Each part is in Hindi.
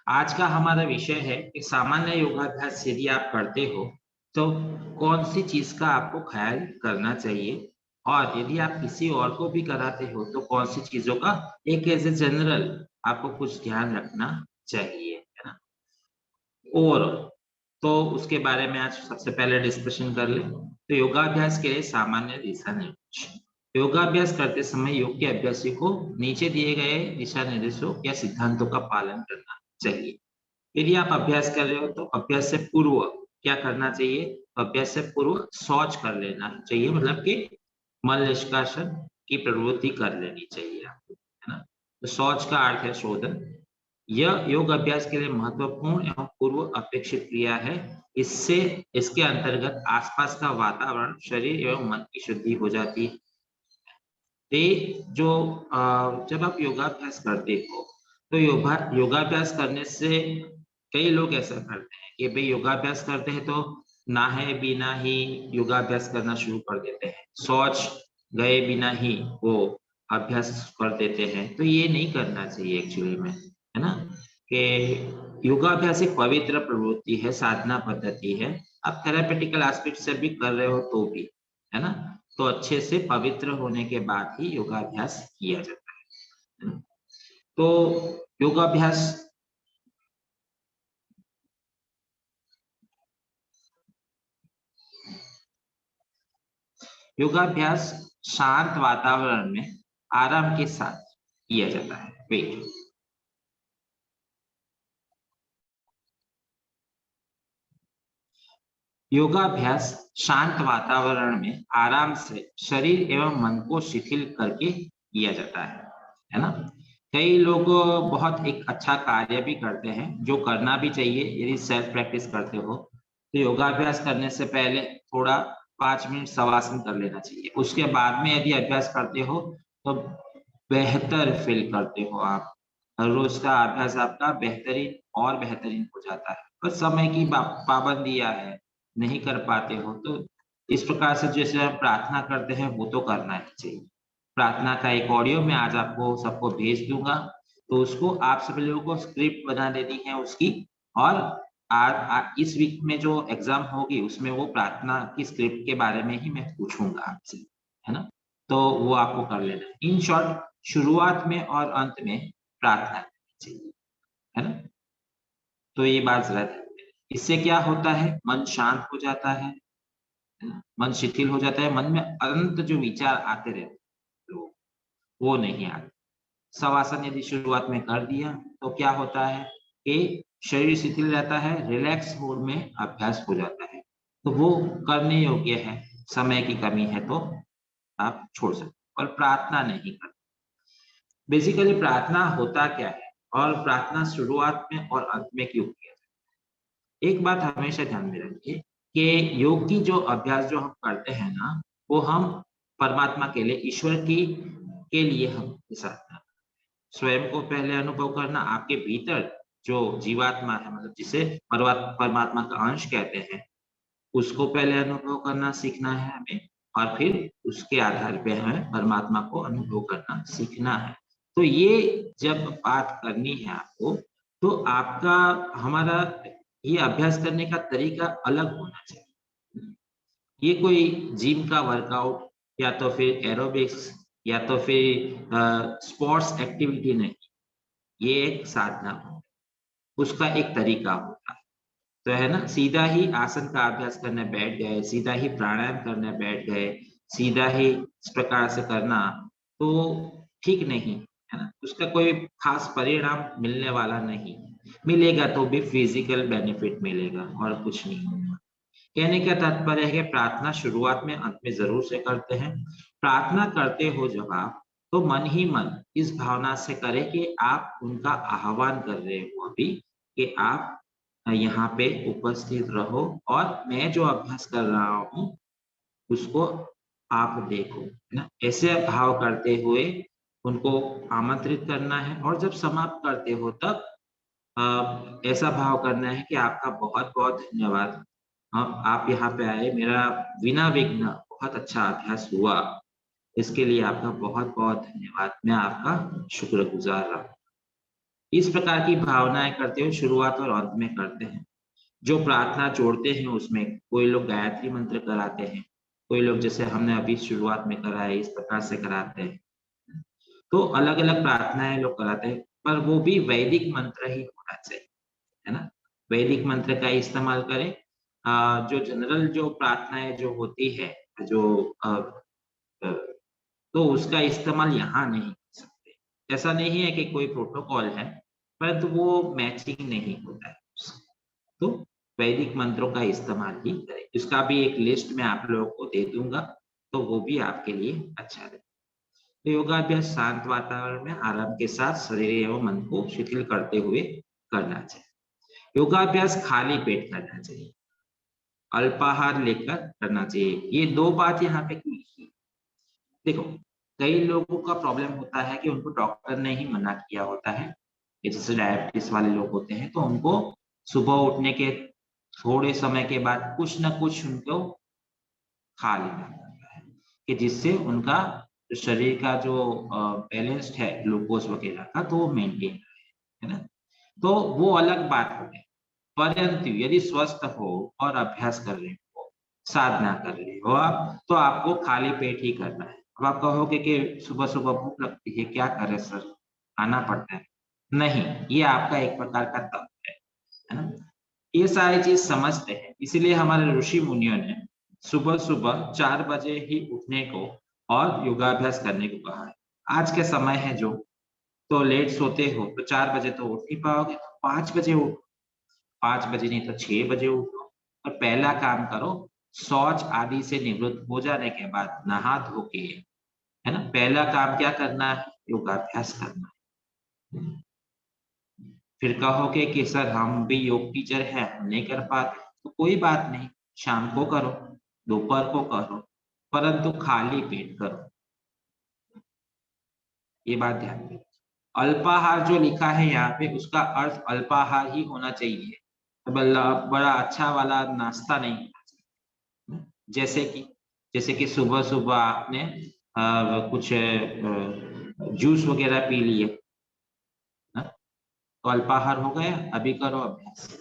आज का हमारा विषय है कि सामान्य योगाभ्यास यदि आप करते हो तो कौन सी चीज का आपको ख्याल करना चाहिए, और यदि आप किसी और को भी कराते हो तो कौन सी चीजों का एक एज ए जनरल आपको कुछ ध्यान रखना चाहिए, है ना। और तो उसके बारे में आज सबसे पहले डिस्कशन कर ले। तो योगाभ्यास के लिए सामान्य दिशा निर्देश। योगाभ्यास करते समय योग के अभ्यासी को नीचे दिए गए दिशा निर्देशों या सिद्धांतों का पालन करना चाहिए। यदि आप अभ्यास कर रहे हो तो अभ्यास से पूर्व क्या करना चाहिए? अभ्यास से पूर्व शौच कर लेना चाहिए, मतलब कि मल निष्कासन की प्रवृत्ति कर लेनी चाहिए आपको, है ना। तो शौच का अर्थ है शोधन। यह योग अभ्यास के लिए महत्वपूर्ण एवं पूर्व अपेक्षित क्रिया है। इससे इसके अंतर्गत आसपास का वातावरण, शरीर एवं मन की शुद्धि हो जाती है। जो जब आप योगाभ्यास करते हो तो योगाभ्यास करने से कई लोग ऐसा करते हैं कि भाई योगाभ्यास करते हैं तो नहाए बिना ही योगाभ्यास करना शुरू कर देते हैं, शौच गए बिना ही वो अभ्यास कर देते हैं। तो ये नहीं करना चाहिए एक्चुअली में, है ना। कि योगाभ्यास एक पवित्र प्रवृत्ति है, साधना पद्धति है। आप थेरापेटिकल एस्पेक्ट से भी कर रहे हो तो भी, है ना। तो अच्छे से पवित्र होने के बाद ही योगाभ्यास किया जाता है। तो योगाभ्यास योगाभ्यास शांत वातावरण में आराम के साथ किया जाता है। वेट योगाभ्यास शांत वातावरण में आराम से शरीर एवं मन को शिथिल करके किया जाता है ना। कई लोग बहुत एक अच्छा कार्य भी करते हैं जो करना भी चाहिए यदि सेल्फ प्रैक्टिस करते हो। तो योगाभ्यास करने से पहले थोड़ा 5 मिनट शवासन कर लेना चाहिए। उसके बाद में यदि अभ्यास करते हो तो बेहतर फील करते हो आप। हर रोज का अभ्यास आपका बेहतरीन और बेहतरीन हो जाता है। पर समय की पाबंदियां है, नहीं कर पाते हो तो इस प्रकार से जैसे हम प्रार्थना करते हैं वो तो करना ही चाहिए। प्रार्थना का एक ऑडियो मैं आज आपको सबको भेज दूंगा, तो उसको आप सभी लोगों को स्क्रिप्ट बना देनी है उसकी। और इस वीक में जो एग्जाम होगी उसमें वो प्रार्थना की स्क्रिप्ट के बारे में ही मैं पूछूंगा आपसे, है ना। तो वो आपको कर लेना है। इन शॉर्ट, शुरुआत में और अंत में प्रार्थना करनी चाहिए, है ना। तो ये बात जरा ध्यान दें। इससे क्या होता है, मन शांत हो जाता है ना? मन शिथिल हो जाता है, मन में अनंत जो विचार आते रहते हैं तो वो नहीं आते। शवासन यदि शुरुआत में कर दिया तो क्या होता है कि शरीर शिथिल रहता है, रिलैक्स मोड में अभ्यास हो जाता है। तो वो करने योग्य है। समय की कमी है तो आप छोड़ सकते हो, और प्रार्थना नहीं कर। बेसिकली प्रार्थना होता क्या है और प्रार्थना शुरुआत में और अंत में क्यों किया जाता है? एक बात हमेशा ध्यान में रखिए कि योग की जो अभ्यास जो हम करते हैं ना, वो हम परमात्मा के लिए, ईश्वर की के लिए हम साधना, स्वयं को पहले अनुभव करना, आपके भीतर जो जीवात्मा है, मतलब जिसे परमात्मा का अंश कहते हैं, उसको पहले अनुभव करना सीखना है हमें। और फिर उसके आधार पे हमें परमात्मा को अनुभव करना सीखना है। तो ये जब बात करनी है आपको, तो आपका हमारा ये अभ्यास करने का तरीका अलग होना चाहिए। ये कोई जिम का वर्कआउट या तो फिर एरोबिक्स या तो फिर स्पोर्ट्स एक्टिविटी नहीं, ये एक साधना हो, उसका एक तरीका होता है। तो है ना, सीधा ही आसन का अभ्यास करने बैठ गए, सीधा ही प्राणायाम करने बैठ गए, सीधा ही इस प्रकार से करना तो ठीक नहीं, है ना। उसका कोई खास परिणाम मिलने वाला नहीं। मिलेगा तो भी फिजिकल बेनिफिट मिलेगा और कुछ नहीं होगा। कहने का तात्पर्य है कि प्रार्थना शुरुआत में अंत में जरूर से करते हैं। प्रार्थना करते हो जब आप, तो मन ही मन इस भावना से करें कि आप उनका आह्वान कर रहे हो अभी, कि आप यहाँ पे उपस्थित रहो और मैं जो अभ्यास कर रहा हूँ उसको आप देखो, है ना। ऐसे भाव करते हुए उनको आमंत्रित करना है। और जब समाप्त करते हो तब ऐसा भाव करना है कि आपका बहुत बहुत धन्यवाद, आप यहाँ पे आए, मेरा बिना विघ्न बहुत अच्छा अभ्यास हुआ, इसके लिए आपका बहुत बहुत धन्यवाद, मैं आपका शुक्रगुजार रहा। इस प्रकार की भावनाएं करते हुए शुरुआत और अंत में करते हैं। जो प्रार्थना जोड़ते हैं उसमें कोई लोग गायत्री मंत्र कराते हैं, कोई लोग जैसे हमने अभी शुरुआत में करा है इस प्रकार से कराते हैं। तो अलग अलग प्रार्थनाएं लोग कराते हैं, पर वो भी वैदिक मंत्र ही होना चाहिए, है ना। वैदिक मंत्र का इस्तेमाल करें। जो जनरल जो प्रार्थनाएं जो होती है, जो अ, अ, तो उसका इस्तेमाल यहाँ नहीं कर सकते। ऐसा नहीं है कि कोई प्रोटोकॉल है, परंतु वो मैचिंग नहीं होता है। तो वैदिक मंत्रों का इस्तेमाल ही करें। इसका भी एक लिस्ट मैं आप लोगों को दे दूंगा, तो वो भी आपके लिए अच्छा रहेगा। तो योगाभ्यास शांत वातावरण में आराम के साथ शरीर एवं मन को शिथिल करते हुए करना चाहिए। योगाभ्यास खाली पेट करना चाहिए, अल्पाहार लेकर करना चाहिए। ये दो बात यहाँ पे की। देखो, कई लोगों का प्रॉब्लम होता है कि उनको डॉक्टर ने ही मना किया होता है, कि जैसे डायबिटीज वाले लोग होते हैं, तो उनको सुबह उठने के थोड़े समय के बाद कुछ न कुछ उनको खा लेना पड़ता है, कि जिससे उनका शरीर का जो बैलेंस्ड है ग्लूकोज वगैरह का, तो वो मेंटेन है ना। तो वो अलग बात हो गई। परंतु यदि स्वस्थ हो और अभ्यास कर रहे हो, साधना कर रहे हो आप, तो आपको खाली पेट ही करना है। अब आप कहोगे कि सुबह सुबह भूख लगती है, क्या करें सर, खाना पड़ता है। नहीं, ये आपका एक प्रकार का तप है ना। ये सारी चीज समझते हैं, इसीलिए हमारे ऋषि मुनियों ने सुबह सुबह 4 बजे ही उठने को और योगाभ्यास करने को कहा है। आज के समय है जो, तो लेट सोते हो तो 4 बजे तो उठ नहीं पाओगे, तो 5 बजे उठो। 5 बजे नहीं तो 6 बजे उठो और पहला काम करो, शौच आदि से निवृत्त हो जाने के बाद नहा धो के, है ना, पहला काम क्या करना है, योगाभ्यास करना है। फिर कहोगे कि सर हम भी योग टीचर हैं, हम नहीं कर पाते, तो कोई बात नहीं, शाम को करो, दोपहर को करो, परंतु खाली पेट करो। ये बात ध्यान रखिए। अल्पाहार जो लिखा है यहाँ पे, उसका अर्थ अल्पाहार ही होना चाहिए, बड़ा अच्छा वाला नाश्ता नहीं होना चाहिए। जैसे कि सुबह सुबह आपने कुछ जूस वगैरह पी लिए, तो अल्पाहार हो गया, अभी करो अभ्यास।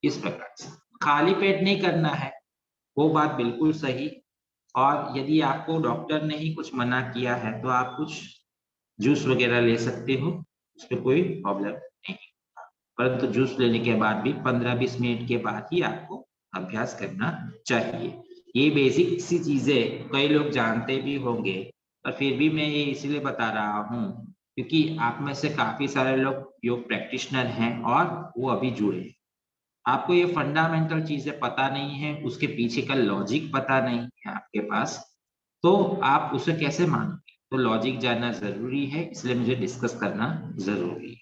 इस प्रकार से खाली पेट नहीं करना है, वो बात बिल्कुल सही। और यदि आपको डॉक्टर ने ही कुछ मना किया है, तो आप कुछ जूस वगैरह ले सकते हो, उसमें कोई प्रॉब्लम नहीं। परंतु जूस लेने के बाद भी 15-20 मिनट के बाद ही आपको अभ्यास करना चाहिए। ये बेसिक सी चीजें कई लोग जानते भी होंगे, पर फिर भी मैं ये इसलिए बता रहा हूँ क्योंकि आप में से काफी सारे लोग योग प्रैक्टिशनर हैं और वो अभी जुड़े हैं। आपको ये फंडामेंटल चीजें पता नहीं है, उसके पीछे का लॉजिक पता नहीं है आपके पास, तो आप उसे कैसे मानोगे। तो लॉजिक जानना जरूरी है, इसलिए मुझे डिस्कस करना जरूरी है।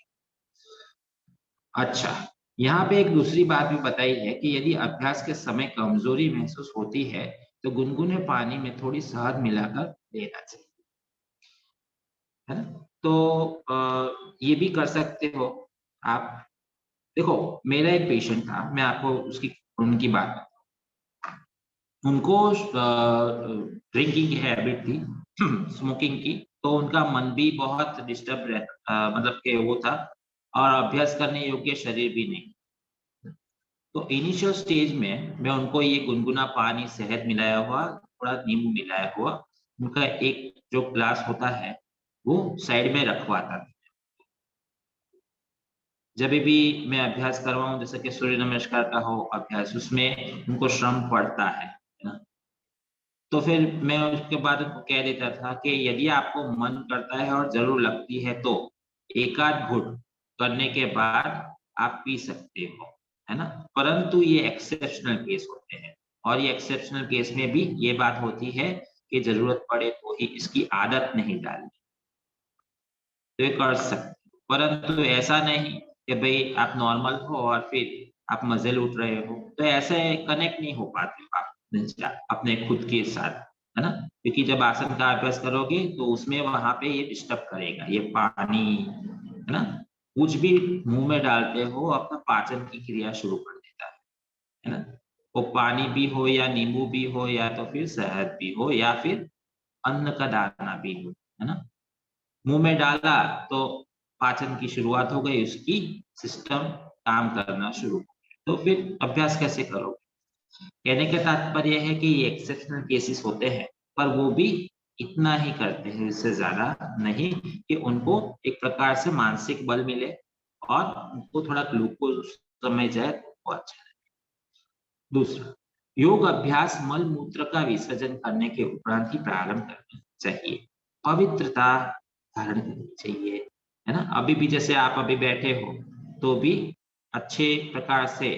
अच्छा, यहाँ पे एक दूसरी बात भी बताई है कि यदि अभ्यास के समय कमजोरी महसूस होती है, तो गुनगुने पानी में थोड़ी शहद मिलाकर लेना चाहिए, है ना। तो ये भी कर सकते हो आप। देखो, मेरा एक पेशेंट था, मैं आपको उसकी उनकी बात, उनको ड्रिंकिंग की हैबिट थी, स्मोकिंग की, तो उनका मन भी बहुत डिस्टर्ब रहता, मतलब कि वो था, और अभ्यास करने योग्य शरीर भी नहीं। तो इनिशियल स्टेज में मैं उनको ये गुनगुना पानी, शहद मिलाया हुआ, थोड़ा नींबू मिलाया हुआ, उनका एक जो ग्लास होता है वो साइड में रखवाता था। जब भी मैं अभ्यास करवाऊं, जैसे कि सूर्य नमस्कार का हो अभ्यास, उसमें उनको श्रम पड़ता है ना। तो फिर मैं उसके बाद उनको कह देता था कि यदि आपको मन करता है और जरूर लगती है, तो एक आध घुट करने के बाद आप पी सकते हो, है ना। परंतु ये एक्सेप्शनल केस होते हैं, और ये एक्सेप्शनल केस में भी ये बात होती है कि जरूरत पड़े तो ही, इसकी आदत नहीं डालनी, तो ये कर सकते। परंतु ऐसा नहीं कि भाई आप नॉर्मल हो और फिर आप मजे लूट रहे हो, तो ऐसे कनेक्ट नहीं हो पाते हो आप अपने खुद के साथ, है ना। क्योंकि जब आसन का अभ्यास करोगे तो उसमें वहां पे ये डिस्टर्ब करेगा, ये पानी, है ना, कुछ भी मुंह में डालते हो अपना पाचन की क्रिया शुरू कर देता है ना। वो पानी भी हो या नींबू भी हो या तो फिर शहद भी हो या फिर अन्न का दाना भी हो, है ना, मुंह में डाला तो पाचन की शुरुआत हो गई, उसकी सिस्टम काम करना शुरू हो गया। तो फिर अभ्यास कैसे करोगे? कहने का तात्पर्य है कि ये एक्सेप्शनल केसेस होते हैं, पर वो भी इतना ही करते हैं, इससे ज्यादा नहीं, कि उनको एक प्रकार से मानसिक बल मिले और उनको थोड़ा ग्लूकोज समय जाए वो अच्छा है। दूसरा, योग अभ्यास मल मूत्र का विसर्जन करने के उपरांत ही प्रारंभ करना चाहिए। पवित्रता धारण करनी चाहिए, है ना। अभी भी जैसे आप अभी बैठे हो तो भी अच्छे प्रकार से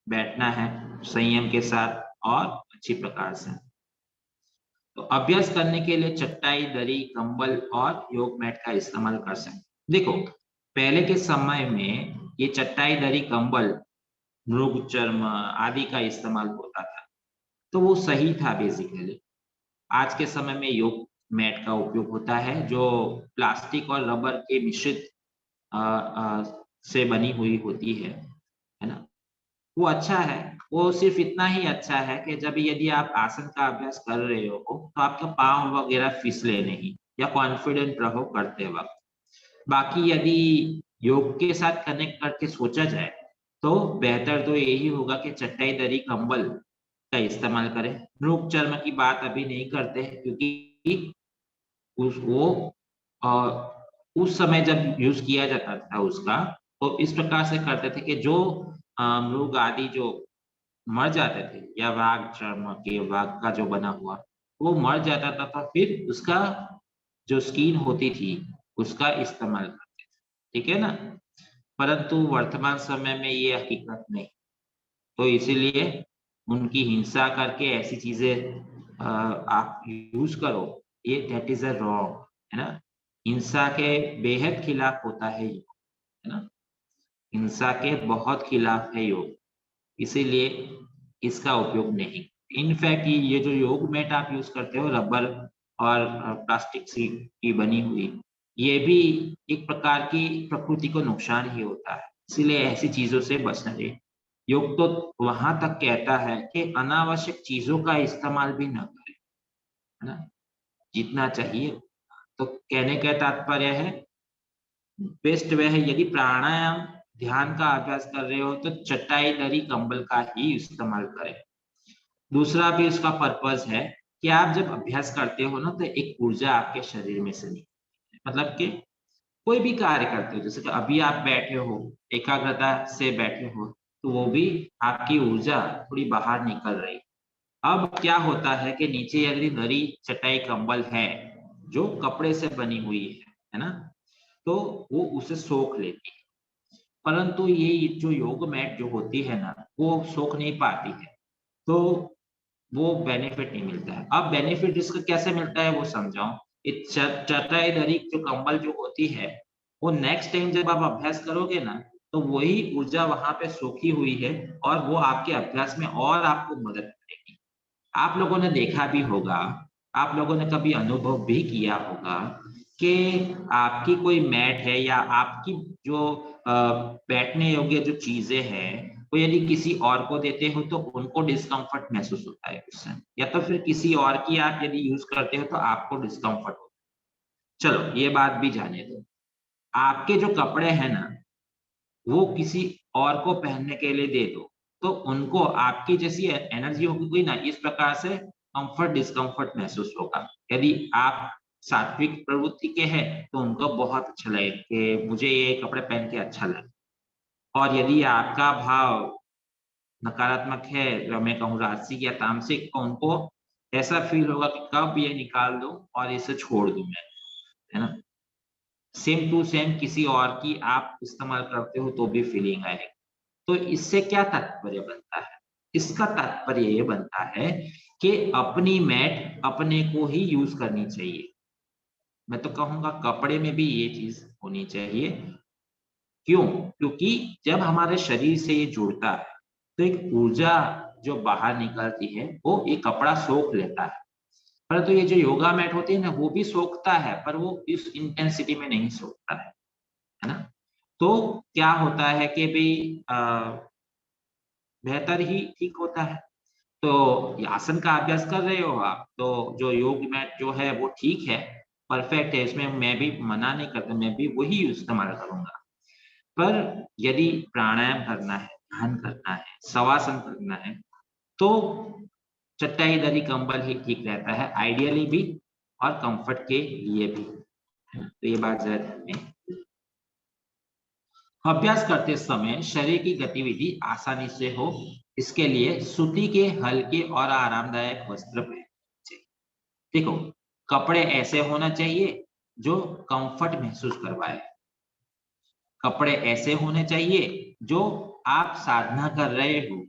बैठना है, संयम के साथ और अच्छी प्रकार से। तो अभ्यास करने के लिए चटाई, दरी, कंबल और योग मैट का इस्तेमाल कर सकते। देखो, पहले के समय में ये चटाई, दरी, कंबल, मृग चर्म आदि का इस्तेमाल होता था, तो वो सही था बेसिकली। आज के समय में योग मैट का उपयोग होता है, जो प्लास्टिक और रबर के मिश्रित से बनी हुई होती है ना। वो अच्छा है, वो सिर्फ इतना ही अच्छा है कि जब यदि आप आसन का अभ्यास कर रहे हो तो आपका पाँव वगैरह फिसले नहीं, या कॉन्फिडेंट रहो करते वक्त। बाकी यदि योग के साथ कनेक्ट करके सोचा जाए तो बेहतर तो यही होगा कि चटाई, दरी, कंबल का इस्तेमाल करें। मृग चर्म की बात अभी नहीं करते, क्योंकि अ, उस समय जब यूज किया जाता था उसका, तो इस प्रकार से करते थे कि जो मृग आदि जो मर जाते थे, या वाघ चर्म के वाघ का जो बना हुआ वो मर जाता था, तो फिर उसका जो स्किन होती थी उसका इस्तेमाल करते थे, ठीक है ना। परंतु वर्तमान समय में ये हकीकत नहीं, तो इसीलिए उनकी हिंसा करके ऐसी चीजें आप यूज करो, ये दैट इज अ रॉन्ग, है ना। हिंसा के बेहद खिलाफ होता है योग, है ना। हिंसा के बहुत खिलाफ है योग, इसीलिए इसका उपयोग नहीं। इनफैक्ट ये जो योग मैट आप यूज करते हो रबर और प्लास्टिक सी की बनी हुई, ये भी एक प्रकार की प्रकृति को नुकसान ही होता है, इसीलिए ऐसी चीजों से बचना चाहिए। योग तो वहां तक कहता है कि अनावश्यक चीजों का इस्तेमाल भी न करें, है ना, जितना चाहिए। तो कहने का तात्पर्य है, बेस्ट वे है, यदि प्राणायाम ध्यान का अभ्यास कर रहे हो तो चटाई, दरी, कंबल का ही इस्तेमाल करें। दूसरा भी उसका पर्पस है कि आप जब अभ्यास करते हो ना, तो एक ऊर्जा आपके शरीर में से निकलती है। मतलब कि कोई भी कार्य करते हो, जैसे कि अभी आप बैठे हो, एकाग्रता से बैठे हो, तो वो भी आपकी ऊर्जा थोड़ी बाहर निकल रही। अब क्या होता है कि नीचे यदि दरी, चटाई, कंबल है जो कपड़े से बनी हुई है ना, तो वो उसे सोख लेती है। परंतु ये जो योग मैट जो होती है ना, वो सोख नहीं पाती है, तो वो बेनिफिट नहीं मिलता है। अब बेनिफिट इसका कैसे मिलता है वो समझाऊं। चटाई, दरी, जो कंबल जो होती है, वो नेक्स्ट टाइम जब आप अभ्यास करोगे ना, तो वही ऊर्जा वहां पे सोखी हुई है, और वो आपके अभ्यास में और आपको मदद करेगी। आप लोगों ने देखा भी होगा, आप लोगों ने कभी अनुभव भी किया होगा कि आपकी कोई मैट है या आपकी जो बैठने योग्य जो चीजें हैं, वो यदि किसी और को देते हो तो उनको डिस्कम्फर्ट महसूस होता है उससे, या तो फिर किसी और की आप यदि यूज करते हो तो आपको डिस्कम्फर्ट होता है। चलो ये बात भी जाने दो। आपके जो कपड़े हैं ना, वो किसी और को पहनने के लिए दे दो, तो उनको आपकी जैसी एनर्जी होगी ना, इस प्रकार से कंफर्ट डिस्कम्फर्ट महसूस होगा। यदि आप सात्विक प्रवृत्ति के हैं तो उनको बहुत अच्छा लगे कि मुझे ये कपड़े पहन के अच्छा लगे। और यदि आपका भाव नकारात्मक है, या मैं कहूँ राजसिक या तामसिक, तो उनको ऐसा फील होगा कि कब ये निकाल दूं और इसे छोड़ दूं मैं, है ना। सेम टू सेम किसी और की आप इस्तेमाल करते हो तो भी फीलिंग आएगी। तो इससे क्या तात्पर्य बनता है? इसका तात्पर्य ये बनता है कि अपनी मैट अपने को ही यूज करनी चाहिए। मैं तो कहूंगा कपड़े में भी ये चीज होनी चाहिए। क्यों? क्योंकि जब हमारे शरीर से ये जुड़ता है तो एक ऊर्जा जो बाहर निकलती है वो एक कपड़ा सोख लेता है। परंतु ये जो योगा मैट होती है ना, वो भी सोखता है, पर वो इस इंटेंसिटी में नहीं सोखता है ना। तो क्या होता है कि भाई बेहतर ही ठीक होता है। तो ये आसन का अभ्यास कर रहे हो आप, तो जो योग मैट जो है वो ठीक है, परफेक्ट है, इसमें मैं भी मना नहीं करता, मैं भी वही इस्तेमाल करूंगा। पर यदि प्राणायाम करना है, ध्यान करना है, शवासन करना है, तो चटाई दरी कंबल ही ठीक रहता है, आइडियली भी और कंफर्ट के लिए भी। तो ये बात जरा ध्यान में। अभ्यास करते समय शरीर की गतिविधि आसानी से हो, इसके लिए सूती के हल्के और आरामदायक वस्त्र पहनने चाहिए। देखो, कपड़े ऐसे होना चाहिए जो कंफर्ट महसूस करवाए, कपड़े ऐसे होने चाहिए जो आप साधना कर रहे हो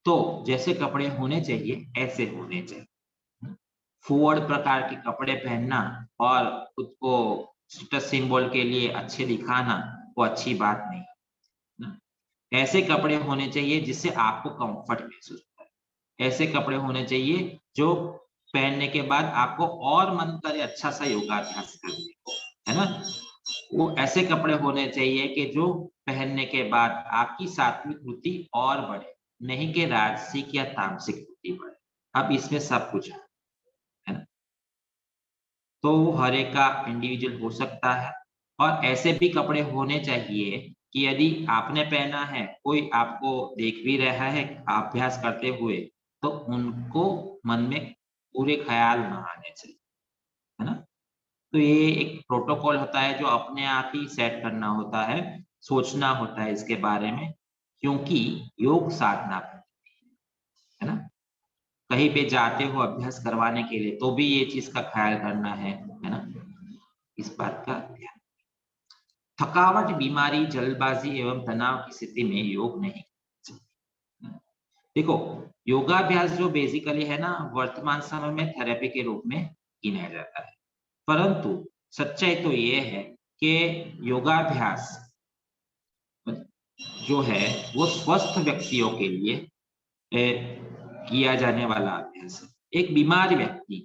तो जैसे कपड़े होने चाहिए ऐसे होने चाहिए। फॉरवर्ड प्रकार के कपड़े पहनना और खुद को स्टेटस सिंबल के लिए अच्छे दिखाना, वो अच्छी बात नहीं है। ऐसे कपड़े होने चाहिए जिससे आपको कंफर्ट महसूस हो, ऐसे कपड़े होने चाहिए जो पहनने के बाद आपको और मन करे अच्छा सा योगाभ्यास करने को, है ना। वो ऐसे कपड़े होने चाहिए कि जो पहनने के बाद आपकी सात्विक वृत्ति और बढ़े, नहीं कि राजसिक या तामसिक वृत्ति बढ़े। अब इसमें सब कुछ है ना। तो हर एक का इंडिविजुअल हो सकता है, और ऐसे भी कपड़े होने चाहिए कि यदि आपने पहना है, कोई आपको देख भी रहा है अभ्यास करते हुए, तो उनको मन में पूरे ख्याल ना आने चाहिए, है ना। तो ये एक प्रोटोकॉल होता है जो अपने आप ही सेट करना होता है, सोचना होता है इसके बारे में, क्योंकि योग साधना है ना। कहीं पे जाते हो अभ्यास करवाने के लिए तो भी ये चीज का ख्याल करना है ना, इस बात का ध्यान। थकावट, बीमारी, जल्दबाजी एवं तनाव की स्थिति में योग नहीं। देखो, योगाभ्यास जो बेसिकली है ना, वर्तमान समय में थेरेपी के रूप में गिना जाता है, परंतु सच्चाई तो ये है कि योगाभ्यास जो है वो स्वस्थ व्यक्तियों के लिए किया जाने वाला अभ्यास है। एक बीमार व्यक्ति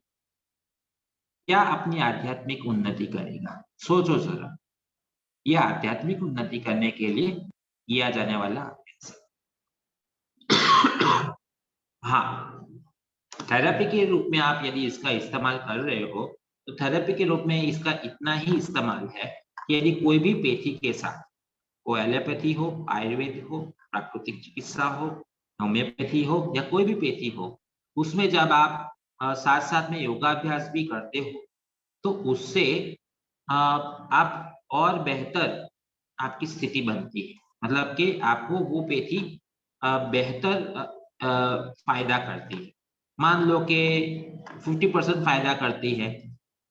क्या अपनी आध्यात्मिक उन्नति करेगा? सोचो जरा, यह आध्यात्मिक उन्नति करने के लिए किया जाने वाला अभ्यास है। हाँ, थेरेपी के रूप में आप यदि इसका इस्तेमाल कर रहे हो, तो थेरेपी के रूप में इसका इतना ही इस्तेमाल है कि यदि कोई भी पैथी के साथ, वो एलोपैथी हो, आयुर्वेद हो, प्राकृतिक चिकित्सा हो, होम्योपैथी हो या कोई भी पैथी हो, उसमें जब आप साथ साथ में योगाभ्यास भी करते हो, तो उससे आप और बेहतर आपकी स्थिति बनती है। मतलब कि आपको वो पैथी बेहतर फायदा करती है। मान लो कि 50% फायदा करती है,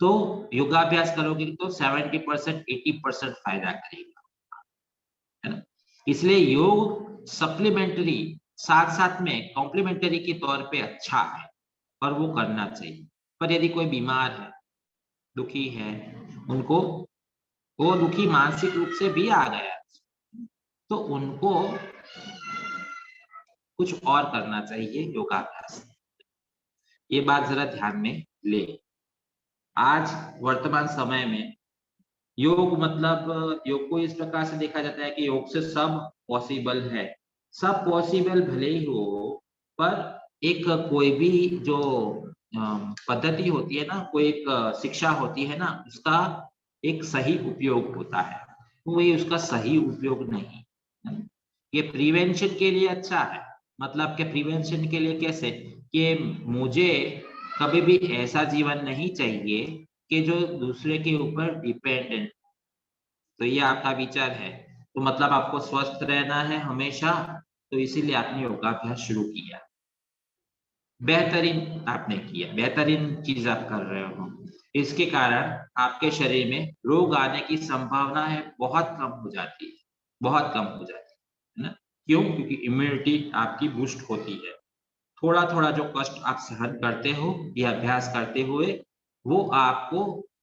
तो योगाभ्यास करोगे तो 70% 80% फायदा करेगा, है ना। इसलिए योग सप्लीमेंट्री, साथ साथ में कॉम्प्लीमेंट्री के तौर पे अच्छा है और वो करना चाहिए। पर यदि कोई बीमार है, दुखी है, उनको वो दुखी मानसिक रूप से भी आ गया, तो उनको कुछ और करना चाहिए योगाभ्यास। ये बात जरा ध्यान में ले। आज वर्तमान समय में योग मतलब योग को इस प्रकार से देखा जाता है कि योग से सब पॉसिबल है। सब पॉसिबल भले ही हो, पर एक कोई भी जो पद्धति होती है ना, कोई एक शिक्षा होती है ना, उसका एक सही उपयोग होता है, वो ये उसका सही उपयोग नहीं। ये प्रिवेंशन के लिए अच्छा है, मतलब कि प्रिवेंशन के लिए कैसे, कि मुझे कभी भी ऐसा जीवन नहीं चाहिए कि जो दूसरे के ऊपर डिपेंडेंट। तो ये आपका विचार है, तो मतलब आपको स्वस्थ रहना है हमेशा, तो इसीलिए आपने योगाभ्यास शुरू किया। बेहतरीन आपने किया, बेहतरीन चीज आप कर रहे हो। इसके कारण आपके शरीर में रोग आने की संभावना है बहुत कम हो जाती है, बहुत कम हो जाती है ना। क्यों? क्योंकि इम्यूनिटी आपकी बूस्ट होती है। थोड़ा थोड़ा जो कष्ट आप सहन करते हो ये अभ्यास करते हुए, वो आपको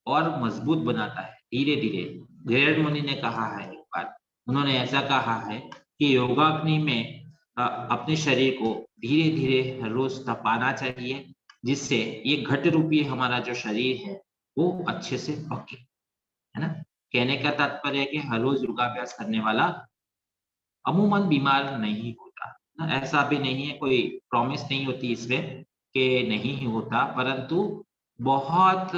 और मजबूत बनाता है धीरे धीरे। गैरड मुनि ने कहा है एक बार, उन्होंने ऐसा कहा है कि योगाग्नि में अपने शरीर को धीरे धीरे हर रोज तपाना चाहिए, जिससे ये घट रूपी हमारा जो शरीर है वो अच्छे से पके, है ना। कहने का तात्पर्य है कि हर रोज योगाभ्यास करने वाला अमूमन बीमार नहीं होता। ऐसा भी नहीं है, कोई प्रॉमिस नहीं होती इसमें कि नहीं ही होता, परंतु बहुत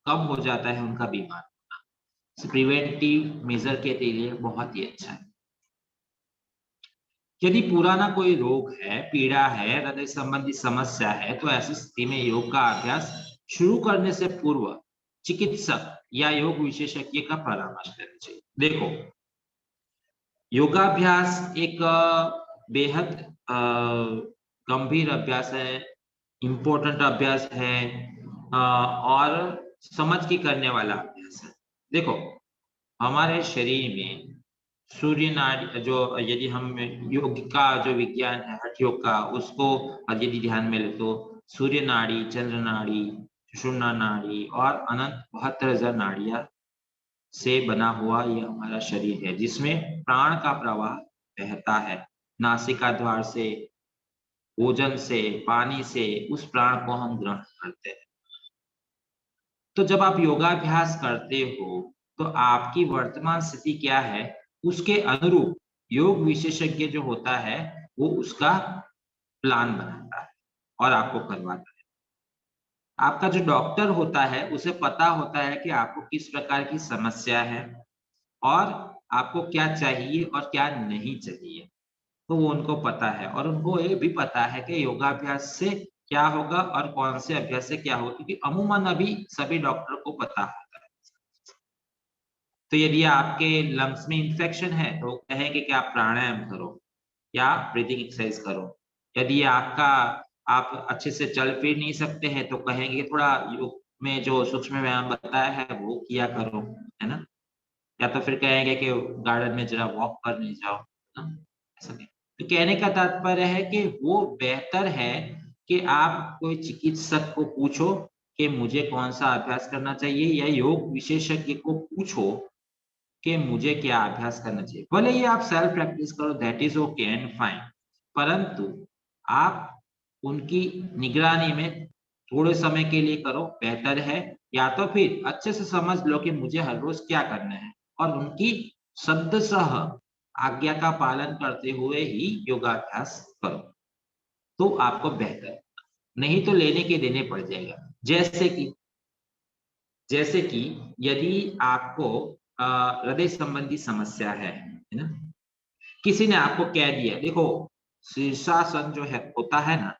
कम हो जाता है उनका बीमार होना। प्रिवेंटिव मेजर के लिए बहुत ही अच्छा है। यदि पुराना कोई रोग है, पीड़ा है, हृदय संबंधी समस्या है, तो ऐसी स्थिति में योग का अभ्यास शुरू करने से पूर्व चिकित्सक या योग विशेषज्ञ का परामर्श लेना चाहिए। देखो, योगाभ्यास एक बेहद गंभीर अभ्यास है, इम्पोर्टेंट अभ्यास है और समझ के करने वाला अभ्यास है। देखो, हमारे शरीर में सूर्य नाड़ी, जो यदि हम योग का जो विज्ञान है हठ योग का, उसको यदि ध्यान में ले तो सूर्य नाड़ी, चंद्र नाड़ी, सुषुम्ना नाड़ी और अनंत 72,000 नाड़ियां से बना हुआ ये हमारा शरीर है, जिसमें प्राण का प्रवाह बहता है। नासिका द्वार से, भोजन से, पानी से उस प्राण को हम ग्रहण करते हैं। तो जब आप योगाभ्यास करते हो तो आपकी वर्तमान स्थिति क्या है, उसके अनुरूप योग विशेषज्ञ जो होता है वो उसका प्लान बनाता है और आपको करवाता है। आपका जो डॉक्टर होता है उसे पता होता है कि आपको किस प्रकार की समस्या है और आपको क्या चाहिए और क्या नहीं चाहिए, तो वो उनको पता है। और उनको ये भी पता है कि योगाभ्यास से क्या होगा और कौन से अभ्यास से क्या होगा, क्योंकि अमूमन अभी सभी डॉक्टर को पता होता है। तो यदि आपके लंग्स में इंफेक्शन है तो कहेंगे कि आप प्राणायाम करो या ब्रीदिंग एक्सरसाइज करो। यदि आप अच्छे से चल फिर नहीं सकते हैं तो कहेंगे थोड़ा योग में जो सूक्ष्म व्यायाम बताया है वो किया करो, है ना। या तो फिर कहेंगे कि गार्डन में जरा वॉक करने जाओ ना, ऐसा नहीं। तो कहने का तात्पर्य है कि वो बेहतर है कि आप कोई चिकित्सक को पूछो कि मुझे कौन सा अभ्यास करना चाहिए, या योग विशेषज्ञ को पूछो कि मुझे क्या अभ्यास करना चाहिए। भले ही आप सेल्फ प्रैक्टिस करो, that is okay and fine, परंतु आप उनकी निगरानी में थोड़े समय के लिए करो, बेहतर है। या तो फिर अच्छे से समझ लो कि मुझे हर रोज क्या करना है और उनकी शब्दशः आज्ञा का पालन करते हुए ही योगाभ्यास करो, तो आपको बेहतर। नहीं तो लेने के देने पड़ जाएगा। जैसे कि यदि आपको हृदय संबंधी समस्या है ना, किसी ने आपको कह दिया, देखो शीर्षासन जो है होता है ना,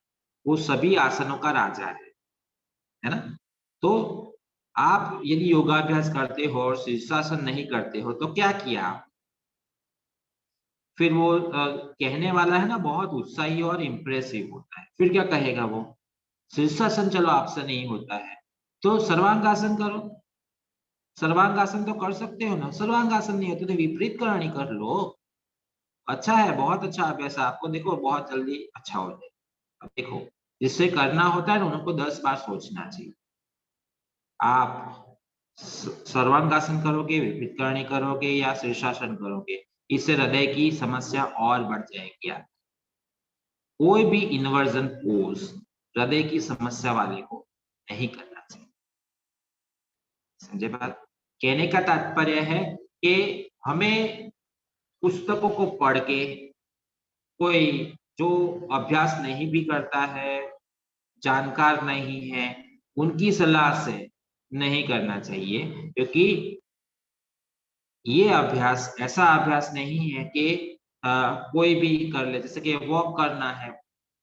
वो सभी आसनों का राजा है ना। तो आप यदि योगाभ्यास करते हो और शीर्षासन नहीं करते हो तो क्या किया, फिर वो कहने वाला है ना बहुत उत्साही और इम्प्रेसिव होता है, फिर क्या कहेगा वो, शीर्षासन चलो आपसे नहीं होता है तो सर्वांगासन करो। सर्वांगासन तो कर सकते हो ना, सर्वांगासन नहीं होते तो विपरीत करणी कर लो। अच्छा है, बहुत अच्छा अभ्यास है, आपको देखो बहुत जल्दी अच्छा हो जाए। अब देखो, जिससे करना होता है ना उनको 10 बार सोचना चाहिए। आप सर्वांगासन करोगे, विपरीत करणी करोगे या शीर्षासन करोगे, इससे हृदय की समस्या और बढ़ जाएगी। कोई भी इन्वर्जन पोज हृदय की समस्या वाले को नहीं करना चाहिए। समझे बात? कहने का तात्पर्य है कि हमें पुस्तकों को पढ़ के, कोई जो अभ्यास नहीं भी करता है, जानकार नहीं है, उनकी सलाह से नहीं करना चाहिए, क्योंकि ये अभ्यास ऐसा अभ्यास नहीं है कि कोई भी कर ले। जैसे कि वॉक करना है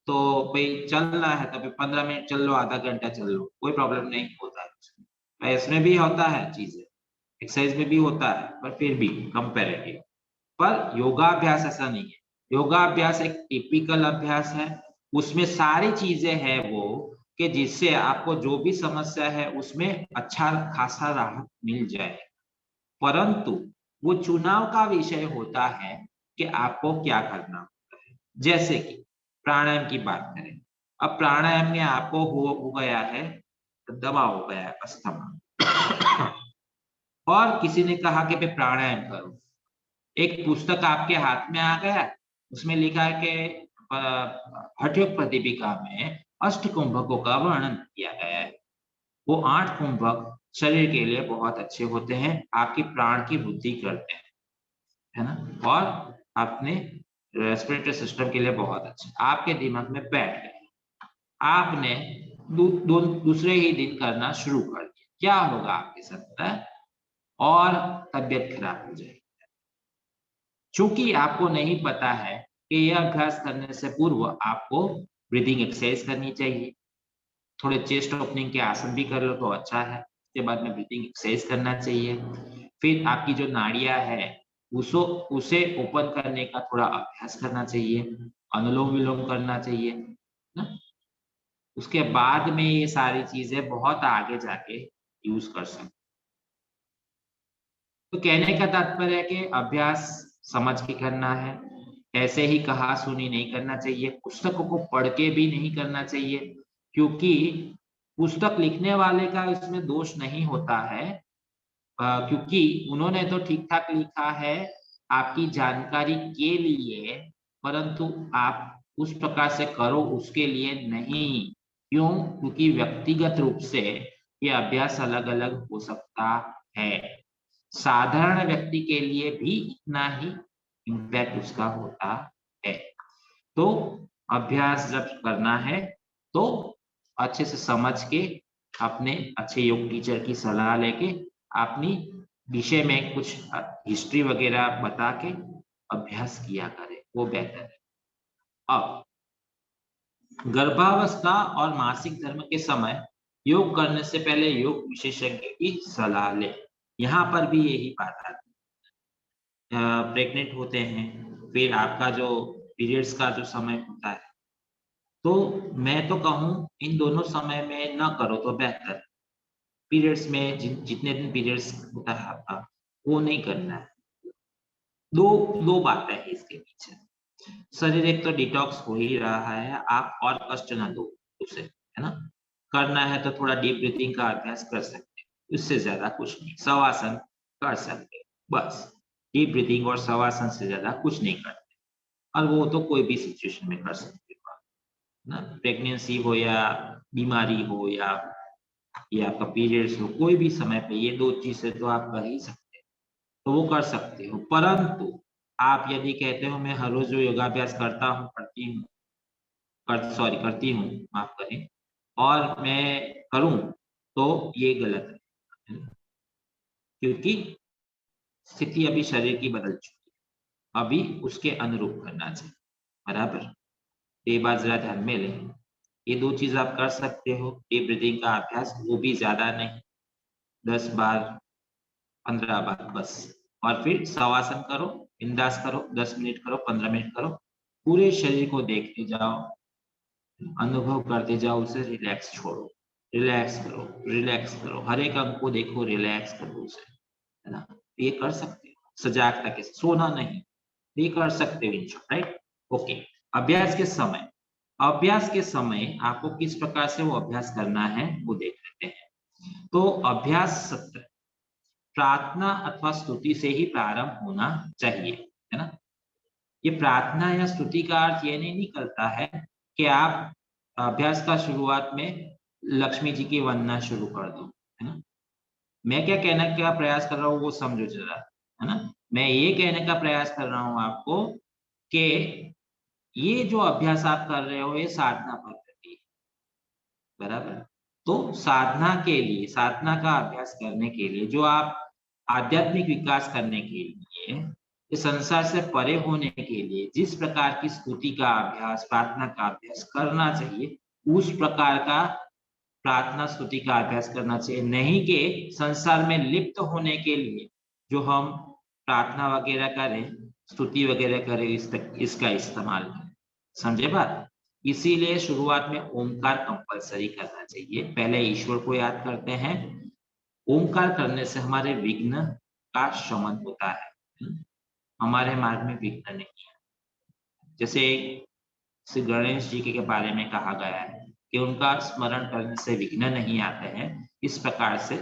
तो भाई चलना है तो 15 मिनट चल लो, आधा घंटा चल लो, कोई प्रॉब्लम नहीं होता है। इसमें भी होता है चीजें, एक्सरसाइज में भी होता है, पर फिर भी कंपैरेटिव। पर योगाभ्यास ऐसा नहीं है। योगाभ्यास एक टिपिकल अभ्यास है, उसमें सारी चीजें हैं वो कि जिससे आपको जो भी समस्या है उसमें अच्छा खासा राहत मिल जाए। परंतु वो चुनाव का विषय होता है कि आपको क्या करना होता है। जैसे कि प्राणायाम की बात करें, अब प्राणायाम में आपको हो गया है, दमा हो गया है अस्थमा और किसी ने कहा कि भाई प्राणायाम करो। एक पुस्तक आपके हाथ में आ गया, उसमें लिखा है कि हठ योग प्रदीपिका में अष्ट कुंभकों का वर्णन किया गया है। वो 8 कुंभक शरीर के लिए बहुत अच्छे होते हैं, आपकी प्राण की वृद्धि करते हैं, है ना, और अपने रेस्पिरेटरी सिस्टम के लिए बहुत अच्छे। आपके दिमाग में बैठ गए, आपने दूसरे ही दिन करना शुरू कर दिया, क्या होगा आपके साथ पता है? और तबीयत खराब हो जाएगी। चूंकि आपको नहीं पता है कि यह अभ्यास करने से पूर्व आपको ब्रीदिंग एक्सरसाइज करनी चाहिए, थोड़े चेस्ट ओपनिंग के आसन भी कर लो तो अच्छा है, उसके बाद में ब्रीदिंग एक्सरसाइज करना चाहिए। फिर आपकी जो नाड़ियां है उसे ओपन करने का थोड़ा अभ्यास करना चाहिए, अनुलोम विलोम करना चाहिए ना। उसके बाद में ये सारी चीजें बहुत आगे जाके यूज कर सकते। तो कहने का तात्पर्य है कि अभ्यास समझ के करना है, ऐसे ही कहा सुनी नहीं करना चाहिए, पुस्तकों को पढ़ के भी नहीं करना चाहिए, क्योंकि पुस्तक लिखने वाले का इसमें दोष नहीं होता है, क्योंकि उन्होंने तो ठीक ठाक लिखा है आपकी जानकारी के लिए, परंतु आप उस प्रकार से करो उसके लिए नहीं। क्यों? क्योंकि व्यक्तिगत रूप से ये अभ्यास अलग अलग हो सकता है, साधारण व्यक्ति के लिए भी इतना ही इम्पैक्ट उसका होता है। तो अभ्यास जब करना है तो अच्छे से समझ के, अपने अच्छे योग टीचर की सलाह लेके, अपनी विषय में कुछ हिस्ट्री वगैरह बता के अभ्यास किया करें, वो बेहतर है। अब गर्भावस्था और मासिक धर्म के समय योग करने से पहले योग विशेषज्ञ की सलाह ले। यहाँ पर भी यही बात आती है, प्रेग्नेंट होते हैं, फिर आपका जो पीरियड्स का जो समय होता है, तो मैं तो कहूँ इन दोनों समय में न करो तो बेहतर है। पीरियड्स में जितने दिन पीरियड्स होता है आपका, वो नहीं करना है। दो दो बातें हैं इसके पीछे। शरीर एक तो डिटॉक्स हो ही रहा है, आप और कष्ट ना दो उसे, है ना। करना है तो थोड़ा डीप ब्रीथिंग का अभ्यास कर सकते हैं, इससे ज्यादा कुछ नहीं। शवासन कर सकते हैं, बस डीप ब्रीथिंग और शवासन से ज्यादा कुछ नहीं करते, और वो तो कोई भी सिचुएशन में कर सकते हो ना, प्रेगनेंसी हो या बीमारी हो या आपका पीरियड्स हो, कोई भी समय पे ये दो चीजें तो आप कर ही सकते हो, तो वो कर सकते हो। परंतु आप यदि कहते हो मैं हर रोज जो योगाभ्यास करता हूँ करती हूँ, माफ करें, और मैं करूं, तो ये गलत है, क्योंकि स्थिति अभी शरीर की बदल चुकी है, अभी उसके अनुरूप करना चाहिए, बराबर। ये बात जरा ध्यान में लें। ये दो चीज आप कर सकते हो, डीप ब्रीथिंग का अभ्यास, वो भी ज्यादा नहीं, 10 बार 15 बार बस, और फिर शवासन करो, बिंदास करो, 10 मिनट करो, 15 मिनट करो, पूरे शरीर को देखते जाओ, अनुभव करते जाओ, उसे रिलैक्स छोड़ो, रिलैक्स करो, रिलैक्स करो, हर एक अंग को देखो, रिलैक्स करो उसे, है ना। ये कर सकते हो सजागता के, सोना नहीं, ये कर सकते हो इन शॉर्ट, राइट। ओके। अभ्यास के समय, अभ्यास के समय आपको किस प्रकार से वो अभ्यास करना है वो देख लेते हैं। तो अभ्यास सत्र प्रार्थना अथवा स्तुति से ही प्रारंभ होना चाहिए, है ना। ये प्रार्थना या स्तुति का अर्थ ये नहीं निकलता है कि आप अभ्यास का शुरुआत में लक्ष्मी जी की वंदना शुरू कर दो, है ना। मैं क्या कहना क्या प्रयास कर रहा हूँ वो समझो जरा, है ना। मैं ये कहने का प्रयास कर रहा हूँ आपको कि ये जो अभ्यास आप कर रहे हो ये साधना पद्धति है, बराबर। तो साधना के लिए, साधना का अभ्यास करने के लिए, जो आप आध्यात्मिक विकास करने के लिए, इस संसार से परे होने के लिए जिस प्रकार की स्तुति का अभ्यास, प्रार्थना का अभ्यास करना चाहिए, उस प्रकार का प्रार्थना स्तुति का अभ्यास करना चाहिए, नहीं कि संसार में लिप्त होने के लिए जो हम प्रार्थना वगैरह करें, स्तुति वगैरह करें, इसका इस्तेमाल करें। समझे बात? इसीलिए शुरुआत में ओमकार कंपलसरी करना चाहिए। पहले ईश्वर को याद करते हैं, ओमकार करने से हमारे विघ्न का शमन होता है, हमारे मार्ग में विघ्न नहीं है। जैसे श्री गणेश जी के बारे में कहा गया है कि उनका स्मरण करने से विघ्न नहीं आते हैं, इस प्रकार से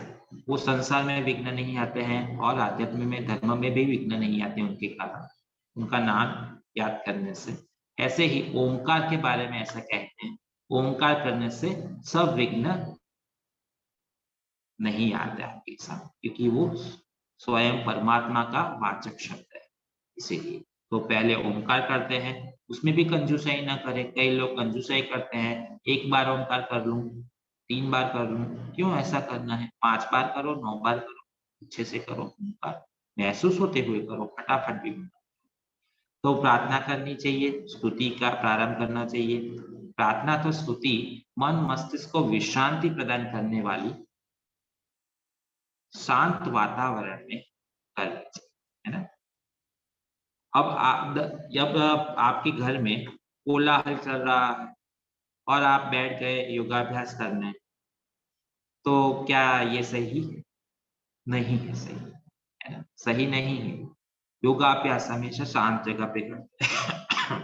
वो संसार में विघ्न नहीं आते हैं और आध्यात्म में, धर्म में भी विघ्न नहीं आते उनके कारण, उनका नाम याद करने से। ऐसे ही ओमकार के बारे में ऐसा कहते हैं, ओमकार करने से सब विघ्न नहीं आता है आपके साथ, क्योंकि वो स्वयं परमात्मा का वाचक शब्द है, इसीलिए। तो पहले ओमकार करते हैं, उसमें भी कंजूसाई ना करें। कई लोग कंजूसाई करते हैं, एक बार ओमकार कर लूं, 3 बार कर लूं, क्यों ऐसा करना है? 5 बार करो, 9 बार करो, अच्छे से करो, महसूस होते हुए करो, फटाफट भी। तो प्रार्थना करनी चाहिए, स्तुति का प्रारंभ करना चाहिए। प्रार्थना तो स्तुति मन मस्तिष्क को विश्रांति प्रदान करने वाली शांत वातावरण में करनी चाहिए, है ना? अब जब आपके घर में कोलाहल चल रहा है और आप बैठ गए योगाभ्यास करने, तो क्या ये सही है? नहीं है सही, है ना? सही नहीं है। योगाभ्यास हमेशा शांत जगह पे करते हैं।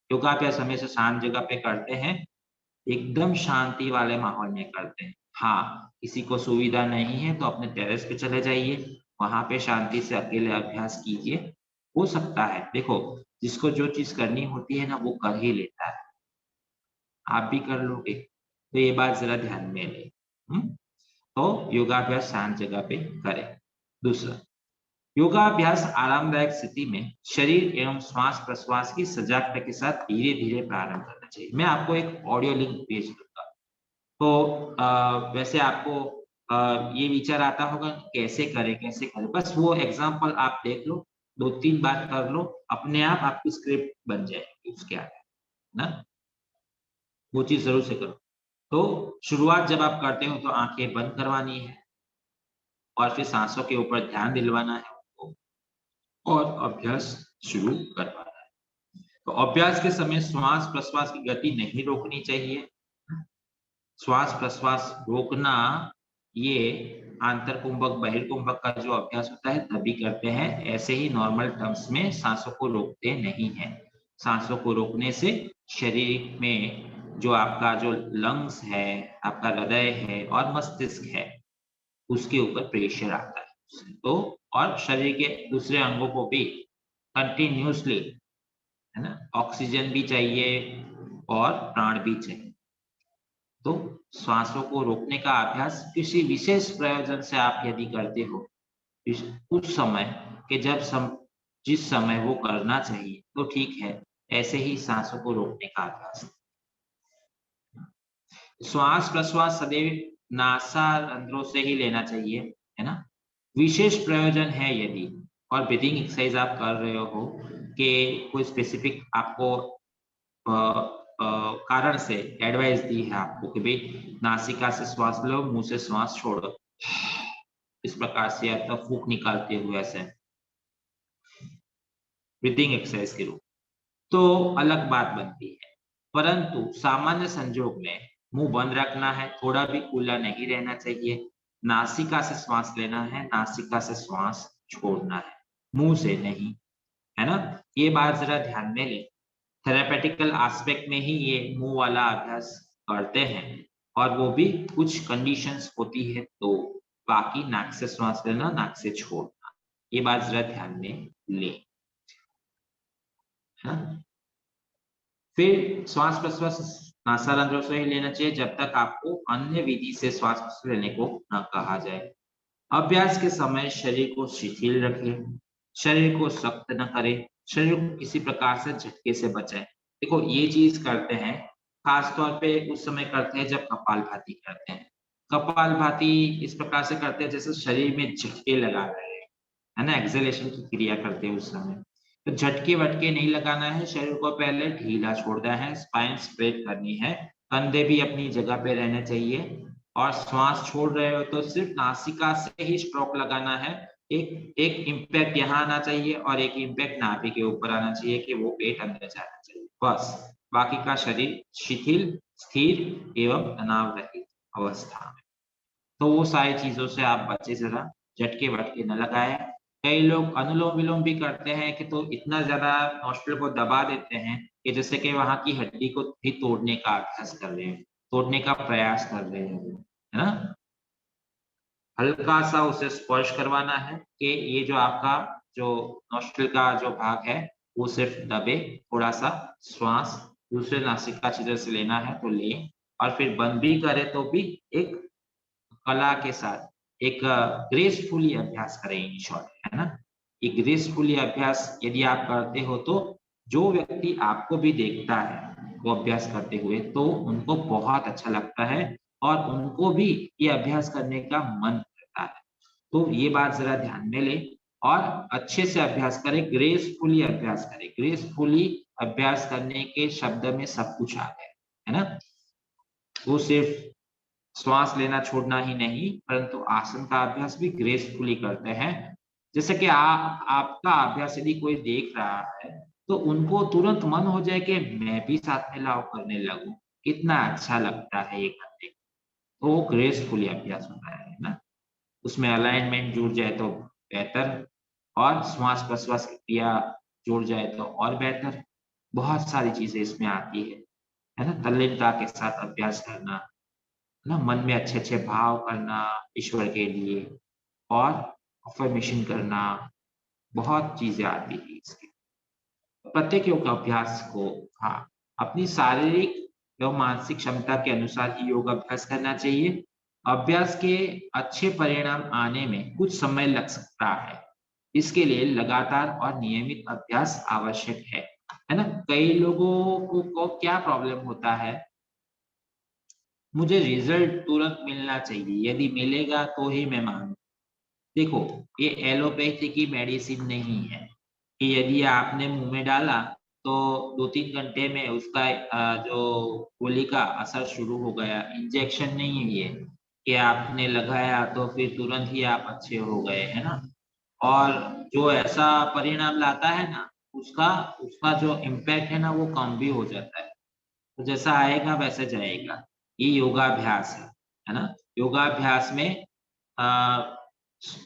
योगाभ्यास हमेशा शांत जगह पे करते हैं, एकदम शांति वाले माहौल में करते हैं। हाँ, किसी को सुविधा नहीं है तो अपने टेरेस पे चले जाइए, वहां पे शांति से अकेले अभ्यास कीजिए। हो सकता है, देखो, जिसको जो चीज करनी होती है ना वो कर ही लेता है। आप भी कर लोगे, तो ये बात जरा ध्यान में लें। तो योगाभ्यास शांत जगह पे करें। दूसरा, योगाभ्यास आरामदायक स्थिति में शरीर एवं श्वास प्रश्वास की सजागता के साथ धीरे धीरे प्रारंभ करना चाहिए। मैं आपको एक ऑडियो लिंक भेज दूंगा, तो वैसे आपको ये विचार आता होगा कैसे करें कैसे करें, बस वो एग्जांपल आप देख लो, 2-3 बार कर लो, अपने आप आपकी स्क्रिप्ट बन जाएगी उसके आगे ना। वो चीज जरूर से करो। तो शुरुआत जब आप करते हो तो आंखें बंद करवानी है और फिर सांसों के ऊपर ध्यान दिलवाना है उनको, और अभ्यास शुरू करवाना है। तो अभ्यास के समय श्वास प्रश्वास की गति नहीं रोकनी चाहिए। श्वास प्रश्वास रोकना, ये आंतरकुंभक बहिर्कुंभक का जो अभ्यास होता है तभी करते हैं, ऐसे ही नॉर्मल टर्म्स में सांसों को रोकते नहीं है। सांसों को रोकने से शरीर में जो आपका जो लंग्स है, आपका हृदय है और मस्तिष्क है, उसके ऊपर प्रेशर आता है। तो और शरीर के दूसरे अंगों को भी कंटिन्यूसली, है ना, ऑक्सीजन भी चाहिए और प्राण भी चाहिए। तो श्वासों को रोकने का अभ्यास किसी विशेष प्रयोजन से आप यदि करते हो, उस समय के जिस समय वो करना चाहिए तो ठीक है, ऐसे ही सांसों को रोकने का अभ्यास। श्वास प्रश्वास सदैव नासारंध्रों से ही लेना चाहिए, है ना। विशेष प्रयोजन है यदि, और ब्रीदिंग एक्सरसाइज आप कर रहे हो कि कोई स्पेसिफिक आपको कारण से एडवाइस दी है आपको कि भाई नासिका से श्वास लो, मुंह से श्वास छोड़ो, इस प्रकार से या तो फूंक निकालते हुए ऐसे ब्रीदिंग एक्सरसाइज के रूप, तो अलग बात बनती है। परंतु सामान्य संजोग में मुंह बंद रखना है, थोड़ा भी खुला नहीं रहना चाहिए। नासिका से श्वास लेना है, नासिका से श्वास छोड़ना है, मुंह से नहीं, है ना। ये बात जरा ध्यान में लें। थेरापेटिकल एस्पेक्ट में ही ये मुंह वाला अभ्यास करते हैं, और वो भी कुछ कंडीशंस होती है, तो बाकी नाक से श्वास लेना, नाक से छोड़ना, ये बात जरा ध्यान में लें। हाँ? फिर श्वास प्रश्वास नासारंध्रों से ही लेना चाहिए जब तक आपको अन्य विधि से श्वास प्रश्वास लेने को न कहा जाए। अभ्यास के समय शरीर को शिथिल रखें, शरीर को सख्त न करें, शरीर को किसी प्रकार से झटके से बचाएं। देखो ये चीज करते हैं, खास तौर पे उस समय करते हैं जब कपालभाति करते हैं। कपालभाति इस प्रकार से करते हैं जैसे शरीर में झटके लगा रहे हैं, है ना, एक्सहेलेशन की क्रिया करते हैं उस समय। तो झटके वटके नहीं लगाना है, शरीर को पहले ढीला छोड़ना है, स्पाइन स्ट्रेट करनी है, कंधे भी अपनी जगह पे रहने चाहिए, और श्वास छोड़ रहे हो तो सिर्फ नासिका से ही स्ट्रोक लगाना है। एक एक इम्पैक्ट यहाँ आना चाहिए और एक इम्पैक्ट नाभि के ऊपर आना चाहिए कि वो पेट अंदर जाना चाहिए, बस। बाकी का शरीर शिथिल, स्थिर एवं तनाव रहित अवस्था में। तो वो सारी चीजों से आप बचे, जरा झटके वटके न लगाए। कई लोग अनुलोम विलोम भी करते हैं कि तो इतना ज्यादा नॉस्ट्रिल को दबा देते हैं कि जैसे कि वहां की हड्डी को भी तोड़ने का अभ्यास कर रहे हैं, तोड़ने का प्रयास कर रहे हैं, है ना। हल्का सा उसे स्पर्श करवाना है कि ये जो आपका जो नॉस्ट्रिल का जो भाग है वो सिर्फ दबे, थोड़ा सा श्वास दूसरे नासिका छिद्र से लेना है तो ले, और फिर बंद भी करे तो भी एक कला के साथ, एक ग्रेसफुली अभ्यास करें, इन शॉर्ट, है ना। ये ग्रेसफुली अभ्यास यदि आप करते हो तो जो व्यक्ति आपको भी देखता है वो अभ्यास करते हुए, तो उनको बहुत अच्छा लगता है और उनको भी ये अभ्यास करने का मन करता है। तो ये बात जरा ध्यान में ले और अच्छे से अभ्यास करें, ग्रेसफुली अभ्यास करें। ग्रेसफुली अभ्यास करने के शब्द में सब कुछ आ गया है ना। वो सिर्फ श्वास लेना छोड़ना ही नहीं, परंतु आसन का अभ्यास भी ग्रेसफुली करते हैं। जैसे कि आपका अभ्यास यदि कोई देख रहा है तो उनको तुरंत मन हो जाए कि मैं भी साथ में लाओ करने लगूं, कितना अच्छा लगता है ये करने। तो वो ग्रेसफुली अभ्यास होता है ना। उसमें अलाइनमेंट जुड़ जाए तो बेहतर, और श्वास प्रश्वास की क्रिया जुड़ जाए तो और बेहतर। बहुत सारी चीजें इसमें आती है ना। तल्लीनता के साथ अभ्यास करना ना, मन में अच्छे अच्छे भाव करना ईश्वर के लिए, और अफर्मेशन करना, बहुत चीजें आती है इसके। प्रत्येक योग अभ्यास को, हाँ, अपनी शारीरिक एवं मानसिक क्षमता के अनुसार ही योग अभ्यास करना चाहिए। अभ्यास के अच्छे परिणाम आने में कुछ समय लग सकता है, इसके लिए लगातार और नियमित अभ्यास आवश्यक है ना। कई लोगों को क्या प्रॉब्लम होता है, मुझे रिजल्ट तुरंत मिलना चाहिए, यदि मिलेगा तो ही मैं मानूं। देखो, ये एलोपैथी की मेडिसिन नहीं है कि यदि आपने मुंह में डाला तो 2-3 घंटे में उसका जो गोली का असर शुरू हो गया। इंजेक्शन नहीं है ये कि आपने लगाया तो फिर तुरंत ही आप अच्छे हो गए, है ना। और जो ऐसा परिणाम लाता है ना, उसका उसका जो इम्पैक्ट है ना, वो कम भी हो जाता है। तो जैसा आएगा वैसे जाएगा। ये योगाभ्यास है ना। योगाभ्यास में अ,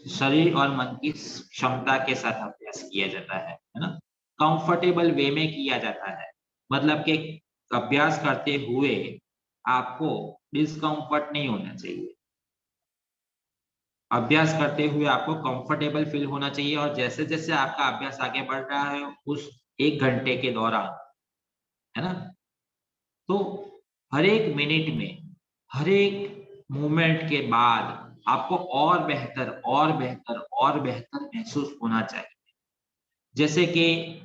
शरीर और मन की क्षमता के साथ अभ्यास किया जाता है ना। कंफर्टेबल वे में किया जाता है, मतलब कि अभ्यास करते हुए आपको डिस्कम्फर्ट नहीं होना चाहिए। अभ्यास करते हुए आपको कंफर्टेबल फील होना चाहिए, और जैसे जैसे आपका अभ्यास आगे बढ़ रहा है उस 1 घंटे के दौरान, है ना, तो हर एक मिनट में, हर एक मूवमेंट के बाद आपको और बेहतर और बेहतर और बेहतर महसूस होना चाहिए। जैसे कि